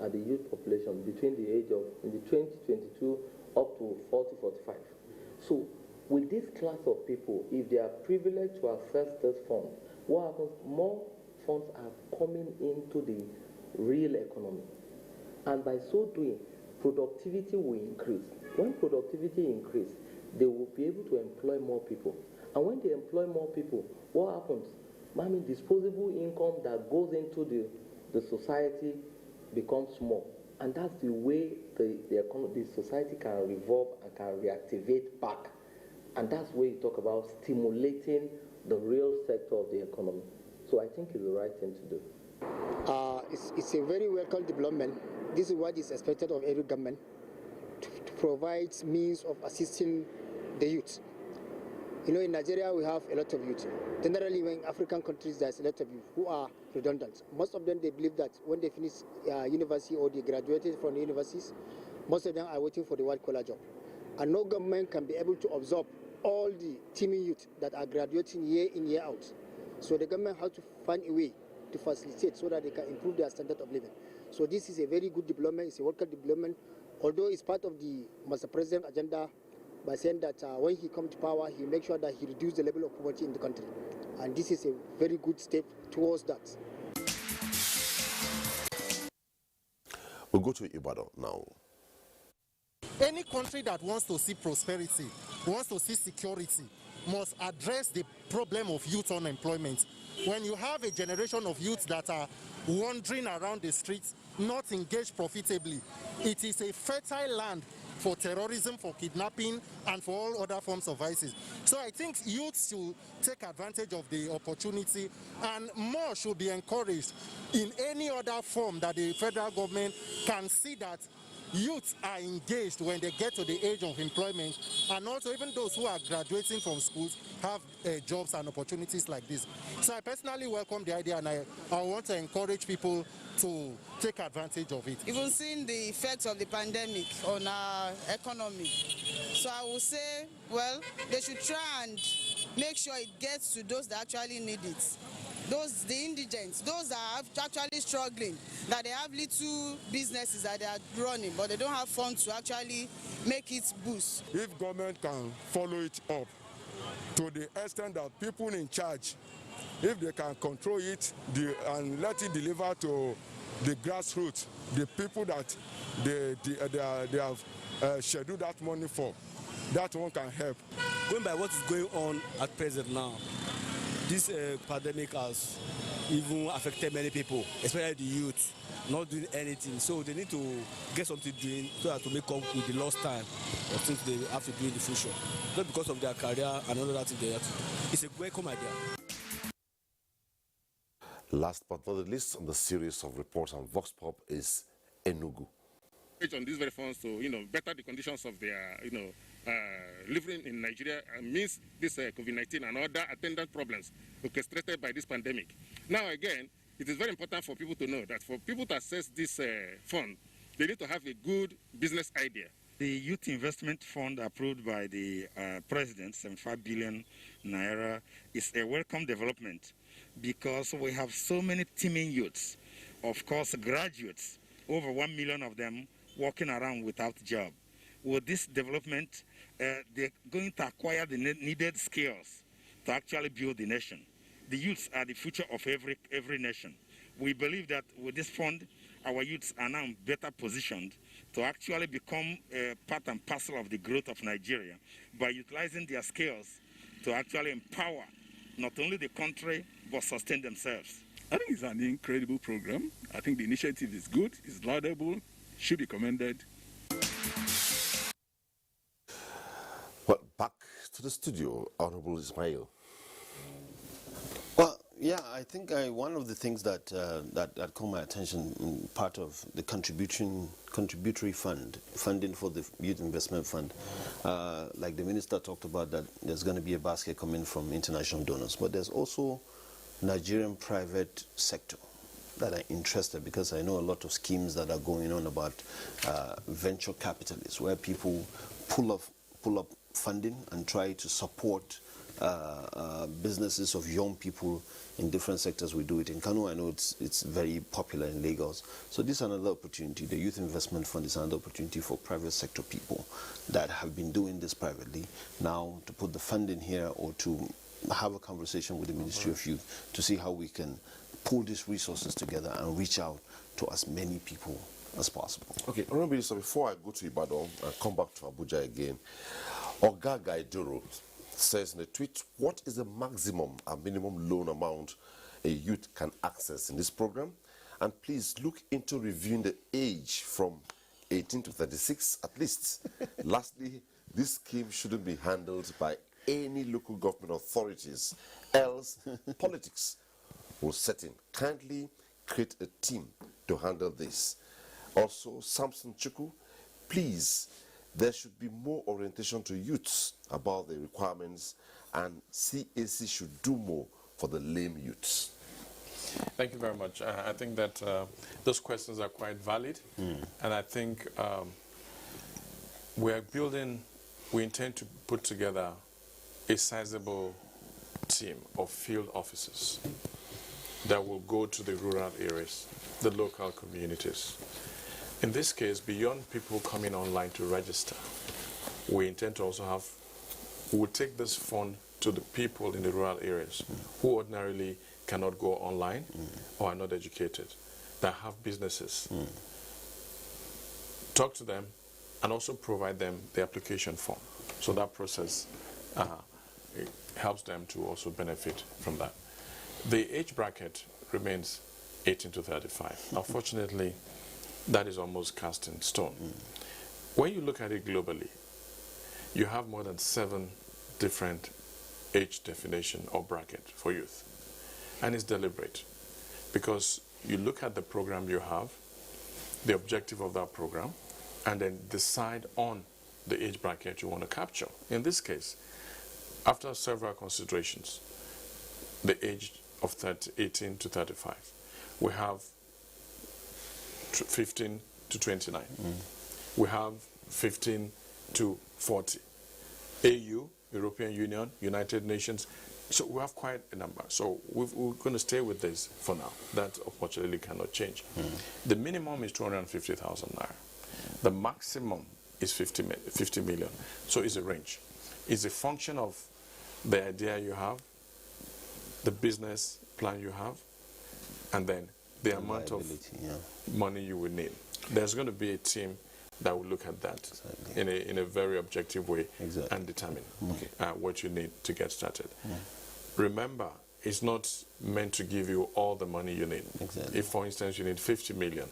are the youth population between the age of in the 2022 up to 40-45. So, with this class of people, if they are privileged to access this fund, what happens? More funds are coming into the real economy. And by so doing, productivity will increase. When productivity increases, they will be able to employ more people. And when they employ more people, what happens? I mean, disposable income that goes into the society becomes more. And that's the way the society can revolve and can reactivate back. And that's where you talk about stimulating the real sector of the economy. So I think it's the right thing to do. It's a very welcome development. This is what is expected of every government, to provide means of assisting the youth. You know, in Nigeria we have a lot of youth. Generally, in African countries, there's a lot of youth who are redundant. Most of them, they believe that when they finish university or they graduated from the universities, most of them are waiting for the white-collar job. And no government can be able to absorb all the teeming youth that are graduating year in, year out. So the government has to find a way to facilitate so that they can improve their standard of living. So this is a very good development. It's a welcome development, although it's part of the Mr. President's agenda by saying that when he comes to power, he makes sure that he reduces the level of poverty in the country. And this is a very good step towards that. We'll go to Ibadan now. Any country that wants to see prosperity, wants to see security, must address the problem of youth unemployment. When you have a generation of youths that are wandering around the streets, not engaged profitably, it is a fertile land for terrorism, for kidnapping, and for all other forms of vices. So I think youths should take advantage of the opportunity, and more should be encouraged in any other form that the federal government can see that youths are engaged when they get to the age of employment, and also even those who are graduating from schools have jobs and opportunities like this. So I personally welcome the idea, and I want to encourage people to take advantage of it. Even seeing the effects of the pandemic on our economy. So I will say, well, they should try and make sure it gets to those that actually need it. Those, the indigents, those that are actually struggling, that they have little businesses that they are running, but they don't have funds to actually make it boost. If government can follow it up to the extent that people in charge, if they can control it and let it deliver to the grassroots, the people that they have scheduled that money for. That one can help. Going by what is going on at present now, this pandemic has even affected many people, especially the youth, not doing anything. So they need to get something doing so as to make up with the lost time of things they have to do in the future. Not because of their career and all that thing they have to do. It's a welcome idea. Last but not the least on the series of reports on Vox Pop is Enugu. On these very funds to better the conditions of their living in Nigeria means this COVID-19 and other attendant problems orchestrated by this pandemic. Now again, it is very important for people to know that for people to access this fund, they need to have a good business idea. The Youth Investment Fund approved by the President, 75 billion naira, is a welcome development because we have so many teeming youths, of course graduates, over 1 million of them walking around without job. With this development, they're going to acquire the needed skills to actually build the nation. The youths are the future of every nation. We believe that with this fund, our youths are now better positioned to actually become part and parcel of the growth of Nigeria by utilizing their skills to actually empower not only the country, but sustain themselves. I think it's an incredible program. I think the initiative is good, it's laudable, should be commended. Well, back to the studio, Honorable Ismail. Well, yeah, I think one of the things that that caught my attention, part of the contributory funding for the Youth Investment Fund, like the minister talked about, that there's going to be a basket coming from international donors, but there's also Nigerian private sector that are interested, because I know a lot of schemes that are going on about venture capitalists, where people pull up funding and try to support businesses of young people in different sectors. We do it in Kano. I know it's very popular in Lagos. So this is another opportunity. The Youth Investment Fund is another opportunity for private sector people that have been doing this privately now to put the funding here, or to have a conversation with the Ministry of Youth to see how we can pull these resources together and reach out to as many people as possible. Okay, Honorable Minister, before I go to Ibadan and come back to Abuja again, Oga Gaiduro says in a tweet, what is the maximum and minimum loan amount a youth can access in this program? And please look into reviewing the age from 18 to 36 at least. Lastly, this scheme shouldn't be handled by any local government authorities, else politics will set in. Kindly create a team to handle this. Also, Samson Chuku, please, there should be more orientation to youths about the requirements, and CAC should do more for the lame youths. Thank you very much. I think that those questions are quite valid, and I think we intend to put together a sizable team of field officers that will go to the rural areas, the local communities. In this case, beyond people coming online to register, we intend to also we will take this fund to the people in the rural areas who ordinarily cannot go online or are not educated, that have businesses. Talk to them and also provide them the application form. So that process it helps them to also benefit from that. The age bracket remains 18 to 35. Unfortunately, that is almost cast in stone. When you look at it globally, you have more than 7 different age definition or bracket for youth. And it's deliberate, because you look at the program you have, the objective of that program, and then decide on the age bracket you want to capture. In this case, after several considerations, the age of 18 to 35, we have 15 to 29. We have 15 to 40. AU, European Union, United Nations. So we have quite a number. So we're going to stay with this for now. That unfortunately cannot change. The minimum is 250,000 naira. The maximum is 50 million. So it's a range. It's a function of the idea you have, the business plan you have, and then the amount of money you will need. There's going to be a team that will look at that in a very objective way and determine what you need to get started. Remember, it's not meant to give you all the money you need. If, for instance, you need 50 million,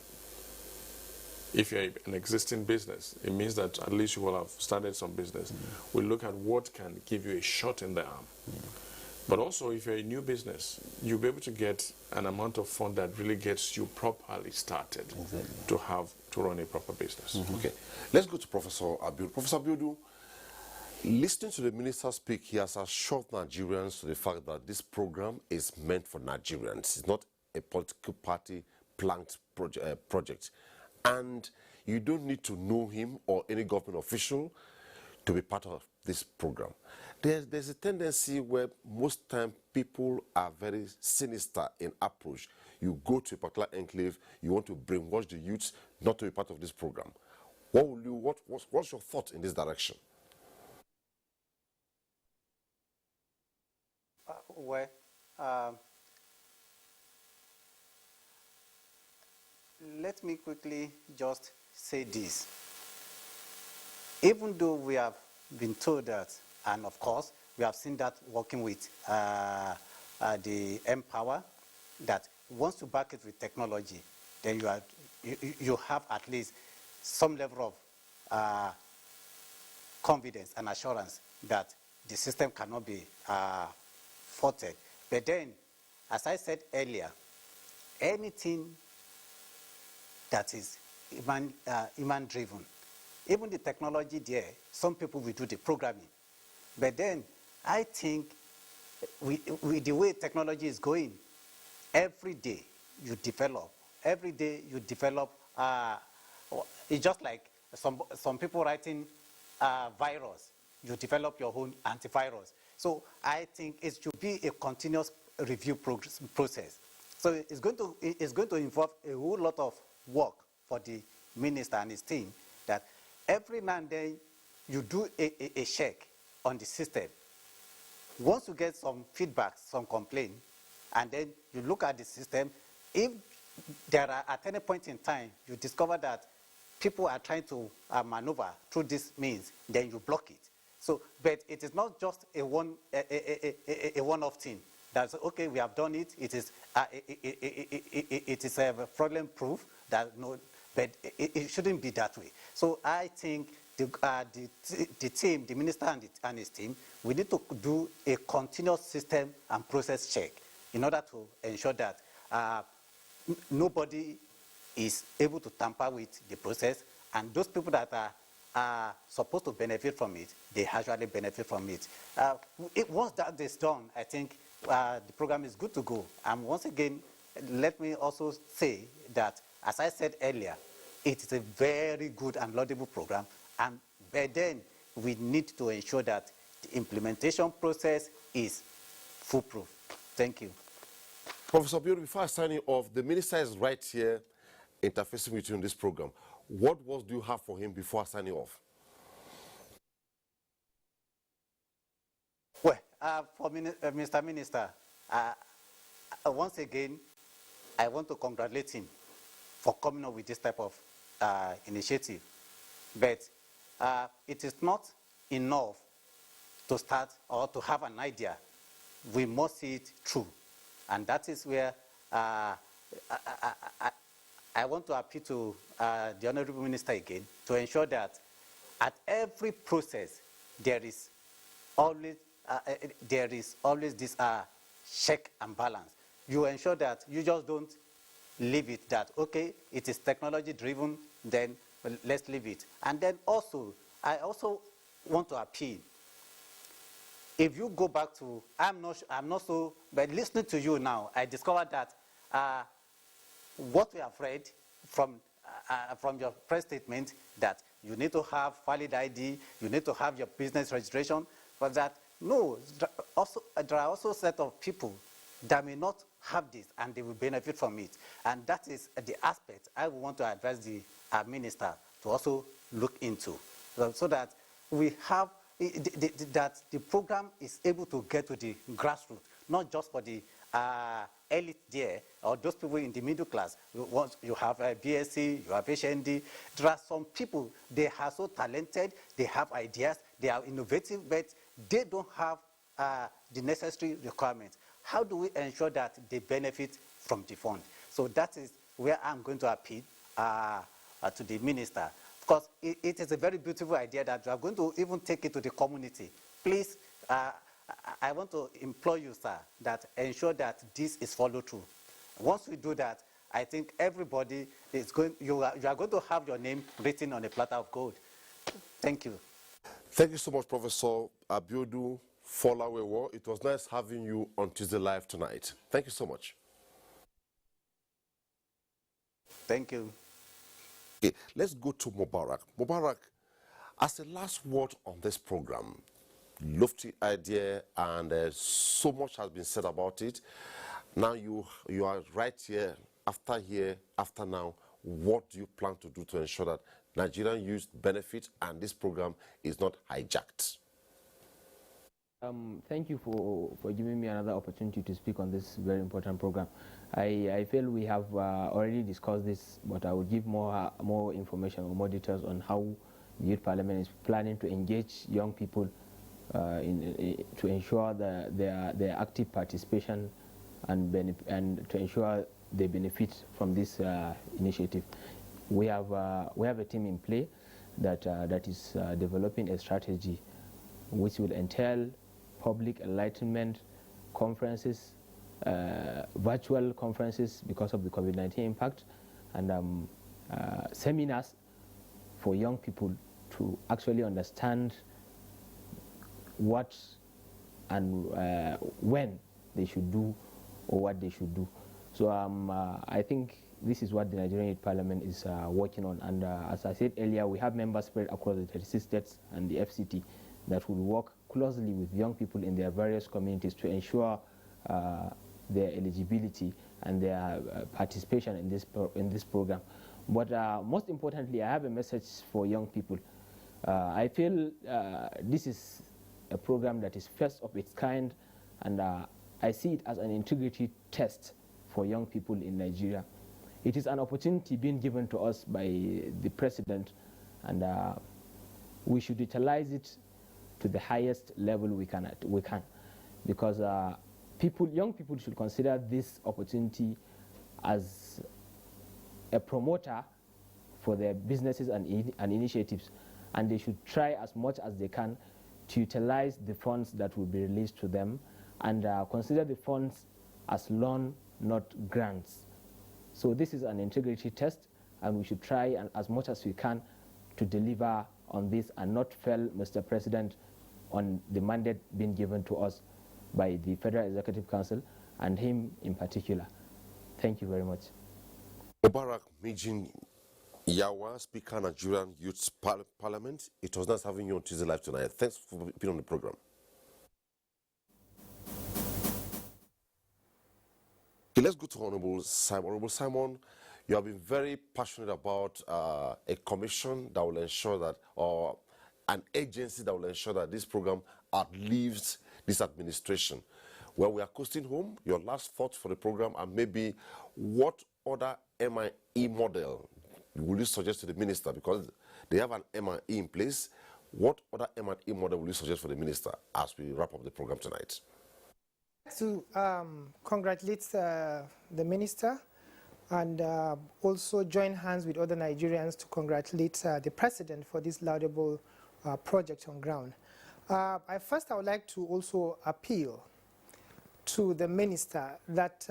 if you're an existing business, it means that at least you will have started some business. We look at what can give you a shot in the arm. But also, if you're a new business, you'll be able to get an amount of fund that really gets you properly started to run a proper business. Okay, let's go to Professor Abudu. Professor Abudu, listening to the minister speak, he has assured Nigerians to the fact that this program is meant for Nigerians. It's not a political party planned project. And you don't need to know him or any government official to be part of this program. There's a tendency where most time people are very sinister in approach. You go to a particular enclave, you want to brainwash the youths not to be part of this program. What's your thought in this direction? Let me quickly just say this. Even though we have been told that, and of course, we have seen that working with the Empower, that once you back it with technology, then you have at least some level of confidence and assurance that the system cannot be faulted. But then, as I said earlier, anything that is human-driven, even the technology there, some people will do the programming. But then, I think with the way technology is going, every day you develop. Every day you develop. It's just like some people writing virus. You develop your own antivirus. So I think it should be a continuous review process. So it's going to involve a whole lot of work for the minister and his team, that every now and then you do a check on the system. Once you get some feedback, some complaint, and then you look at the system, if there are, at any point in time, you discover that people are trying to maneuver through this means, then you block it. So, but it is not just a one-off thing. That's okay. We have done it. It is fraudulent-proof. That no, but it shouldn't be that way. So I think the team, the minister and his team, we need to do a continuous system and process check in order to ensure that nobody is able to tamper with the process, and those people that are supposed to benefit from it, they actually benefit from it. Once that is done, I think the program is good to go. And once again, let me also say that, as I said earlier, it is a very good and laudable program, and but then we need to ensure that the implementation process is foolproof. Thank you. Professor Bill, before I sign you off, the minister is right here interfacing with you in this program. What words do you have for him before I sign you off? Well, for Mr. Minister, once again, I want to congratulate him for coming up with this type of initiative. But it is not enough to start or to have an idea. We must see it through. And that is where I want to appeal to the Honorable Minister again to ensure that at every process there is always this check and balance. You ensure that you just don't leave it that, okay, it is technology driven, then let's leave it. And then also, I also want to appeal. If you go back to, I'm not so, but listening to you now, I discovered that what we have read from your press statement, that you need to have valid ID, you need to have your business registration, but that, no, there are also a set of people that may not have this and they will benefit from it. And that is the aspect I want to advise the minister to also look into, so that we have, that the program is able to get to the grassroots, not just for the elite there, or those people in the middle class. You have a BSc, you have HND. There are some people, they are so talented, they have ideas, they are innovative, but they don't have the necessary requirements. How do we ensure that they benefit from the fund? So that is where I'm going to appeal to the minister, because it is a very beautiful idea that you are going to even take it to the community. Please, I want to implore you, sir, that ensure that this is followed through. Once we do that, I think everybody is going, you are going to have your name written on a platter of gold. Thank you. Thank you so much, Professor Abiodun Folawewo. It was nice having you on Tuesday Live tonight. Thank you so much. Thank you. Okay, let's go to Mubarak. Mubarak, as a last word on this program, lofty idea, and so much has been said about it. Now you are right here, after now, what do you plan to do to ensure that Nigerian youth benefit and this program is not hijacked? Thank you for giving me another opportunity to speak on this very important program. I feel we have already discussed this, but I will give more information or more details on how the Youth Parliament is planning to engage young people to ensure their active participation and to ensure they benefit from this initiative. We have a team in play that is developing a strategy which will entail public enlightenment conferences, virtual conferences because of the COVID-19 impact, and seminars for young people to actually understand what and when they should do or what they should do. So I think this is what the Nigerian Youth Parliament is working on, and as I said earlier, we have members spread across the 36 states and the FCT that will work closely with young people in their various communities to ensure their eligibility and their participation in this program. But most importantly, I have a message for young people. I feel this is a program that is first of its kind, and I see it as an integrity test for young people in Nigeria. It is an opportunity being given to us by the president, and we should utilize it to the highest level we can, because young people should consider this opportunity as a promoter for their businesses and initiatives, and they should try as much as they can to utilize the funds that will be released to them, and consider the funds as loan, not grants. So this is an integrity test, and we should try as much as we can to deliver on this and not fail, Mr. President, on the mandate being given to us by the Federal Executive Council and him in particular. Thank you very much. Mubarak Mijin Yawa, Speaker, Nigerian Youth Parliament. It was nice having you on Tuesday Live tonight. Thanks for being on the program. Okay, let's go to Honorable Simon. Honorable Simon, you have been very passionate about a commission that will ensure that, or an agency that will ensure that this program outlives this administration. Well, we are coasting home. Your last thoughts for the program, and maybe what other MIE model will you suggest to the minister? Because they have an MIE in place. What other MIE model will you suggest for the minister as we wrap up the program tonight? To congratulate the minister, and also join hands with other Nigerians to congratulate the president for this laudable project on ground. First, I would like to also appeal to the minister that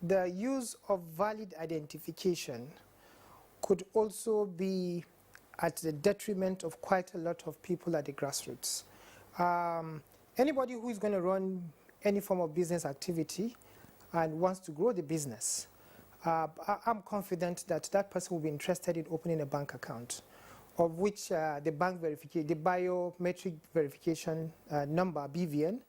the use of valid identification could also be at the detriment of quite a lot of people at the grassroots. Anybody who is going to run any form of business activity and wants to grow the business, I'm confident that that person will be interested in opening a bank account, of which the bank verification, the biometric verification number, BVN,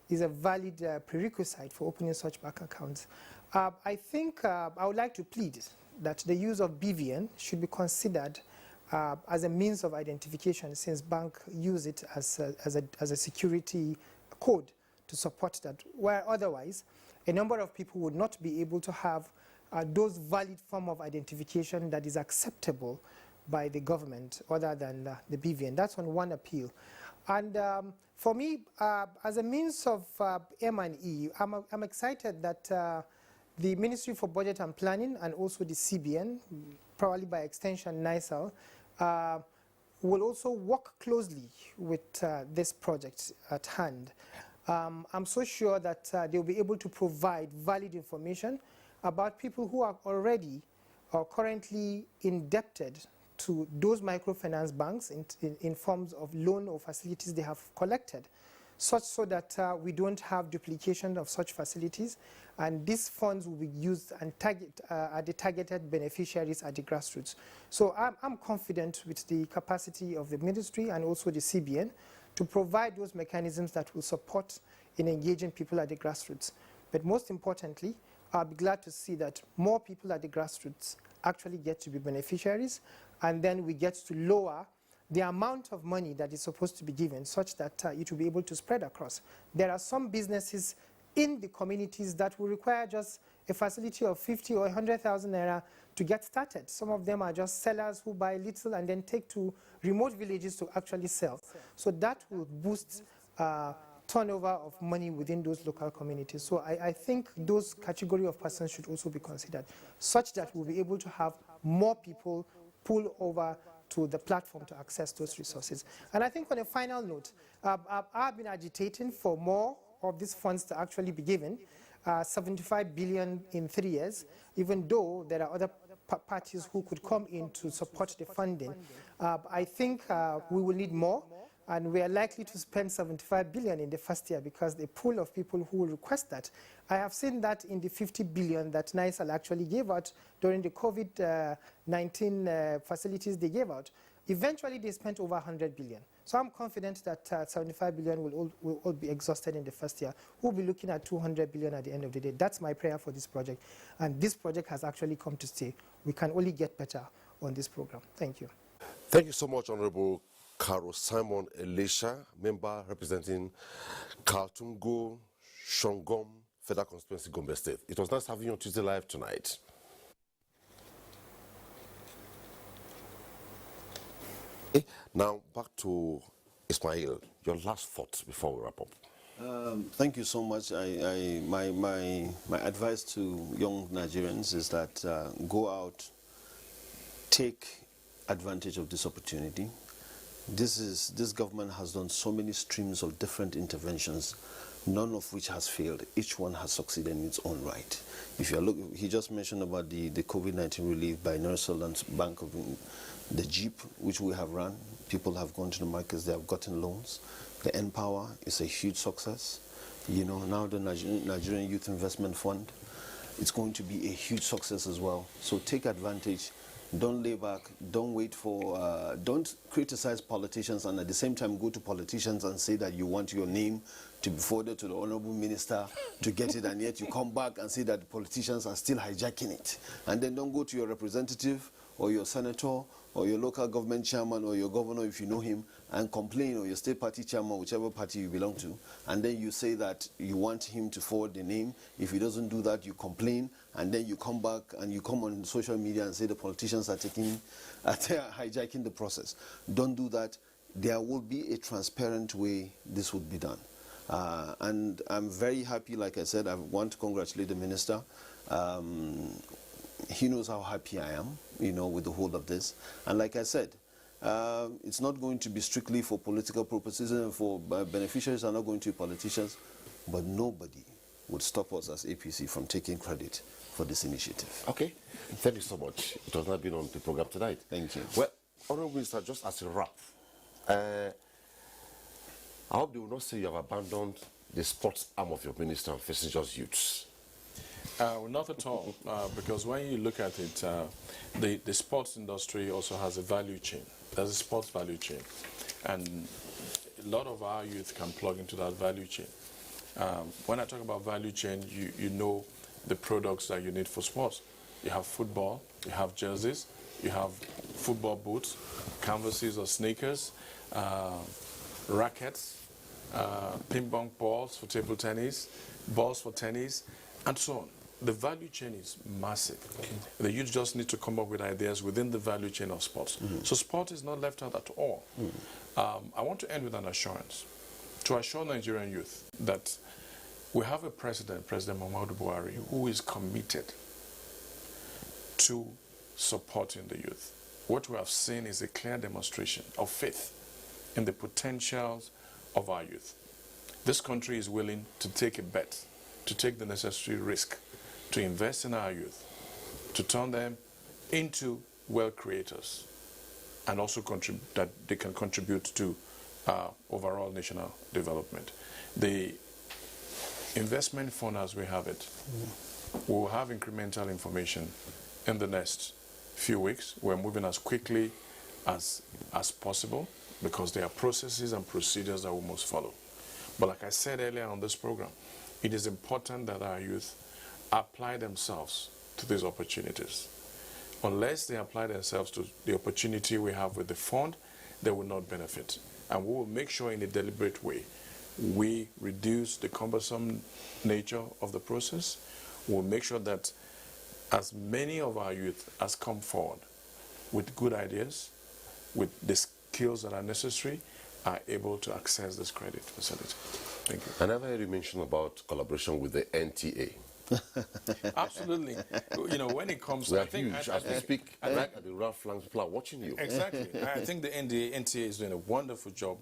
is a valid prerequisite for opening such bank accounts. I think I would like to plead that the use of BVN should be considered as a means of identification, since banks use it as a security code to support that, where otherwise a number of people would not be able to have those valid form of identification that is acceptable by the government other than the BVN. That's on one appeal. And for me, as a means of M&E, I'm excited that the Ministry for Budget and Planning and also the CBN, probably by extension NISAL, will also work closely with this project at hand. I'm so sure that they'll be able to provide valid information about people who are already or currently indebted to those microfinance banks in forms of loan or facilities they have collected, such so that we don't have duplication of such facilities, and these funds will be used and at the targeted beneficiaries at the grassroots. So I'm confident with the capacity of the ministry and also the CBN to provide those mechanisms that will support in engaging people at the grassroots. But most importantly, I'll be glad to see that more people at the grassroots actually get to be beneficiaries, and then we get to lower the amount of money that is supposed to be given such that it will be able to spread across. There are some businesses in the communities that will require just a facility of 50 or 100,000 naira to get started. Some of them are just sellers who buy little and then take to remote villages to actually sell. So that will boost turnover of money within those local communities. So I think those category of persons should also be considered, such that we'll be able to have more people pull over to the platform to access those resources. And I think on a final note, I've been agitating for more of these funds to actually be given, 75 billion in 3 years, even though there are other parties who could come in to support the funding. I think we will need more, and we are likely to spend 75 billion in the first year because the pool of people who will request that. I have seen that in the 50 billion that NISAL actually gave out during the COVID-19 facilities they gave out. Eventually, they spent over 100 billion. So I'm confident that 75 billion will all be exhausted in the first year. We'll be looking at 200 billion at the end of the day. That's my prayer for this project. And this project has actually come to stay. We can only get better on this program. Thank you. Thank you so much, Honorable Caro Simon Elisha, member representing Kaltungo, Shongom, Federal Constituency, Gombe State. It was nice having you on Tuesday Live tonight. Now, back to Ismail, your last thoughts before we wrap up. Thank you so much. My advice to young Nigerians is that go out, take advantage of this opportunity. This government has done so many streams of different interventions, none of which has failed. Each one has succeeded in its own right. If you look, he just mentioned about the COVID-19 relief by Ministerial and Bank of the Jeep, which we have run. People have gone to the markets, they have gotten loans. The Empower is a huge success. You know, now the Nigerian Youth Investment Fund, it's going to be a huge success as well. So take advantage. Don't lay back, don't wait for, don't criticize politicians and at the same time go to politicians and say that you want your name to be forwarded to the Honorable Minister to get it, and yet you come back and say that the politicians are still hijacking it. And then don't go to your representative or your senator or your local government chairman or your governor, if you know him, and complain, or your state party chairman, whichever party you belong to, and then you say that you want him to forward the name. If he doesn't do that, you complain, and then you come back and you come on social media and say the politicians are hijacking the process. Don't do that. There will be a transparent way this would be done. And I'm very happy, like I said, I want to congratulate the minister. He knows how happy I am, you know, with the whole of this. And like I said, it's not going to be strictly for political purposes, and for beneficiaries are not going to be politicians, but nobody would stop us as APC from taking credit for this initiative. Okay, thank you so much. It has not been on the program tonight. Thank you. Well, Honorable Minister, just as a wrap, I hope they will not say you have abandoned the sports arm of your minister and facing just youths. Not at all, because when you look at it, the sports industry also has a value chain. There's a sports value chain, and a lot of our youth can plug into that value chain. When I talk about value chain, you know the products that you need for sports. You have football, you have jerseys, you have football boots, canvases or sneakers, rackets, ping pong balls for table tennis, balls for tennis, and so on. The value chain is massive. The youth just need to come up with ideas within the value chain of sports. So sport is not left out at all. I want to end with an assurance, to assure Nigerian youth that we have a president, President Muhammadu Buhari, who is committed to supporting the youth. What we have seen is a clear demonstration of faith in the potentials of our youth. This country is willing to take a bet, to take the necessary risk, to invest in our youth, to turn them into wealth creators, and also that they can contribute to overall national development. The investment fund, as we have it, we will have incremental information in the next few weeks. We're moving as quickly as possible because there are processes and procedures that we must follow. But like I said earlier on this program, it is important that our youth apply themselves to these opportunities. Unless they apply themselves to the opportunity we have with the fund, they will not benefit. And we will make sure in a deliberate way we reduce the cumbersome nature of the process. We'll make sure that as many of our youth as come forward with good ideas, with the skills that are necessary, are able to access this credit facility. Thank you. I never heard you mention about collaboration with the NTA. Absolutely. You know, when it comes we to... are huge as we speak, right at the rough flanks, people are watching you. Exactly. I think the NTA is doing a wonderful job.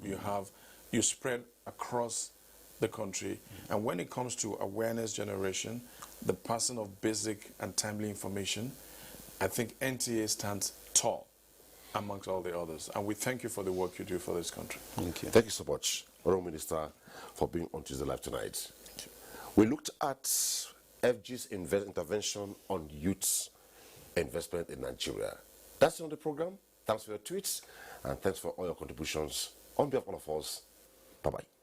You spread across the country, and when it comes to awareness generation, the passing of basic and timely information, I think NTA stands tall amongst all the others, and we thank you for the work you do for this country. Thank you. Thank you so much, Honourable Minister, for being on Tuesday Live tonight. We looked at FG's intervention on youth investment in Nigeria. That's it on the program. Thanks for your tweets, and thanks for all your contributions. On behalf of all of us, bye-bye.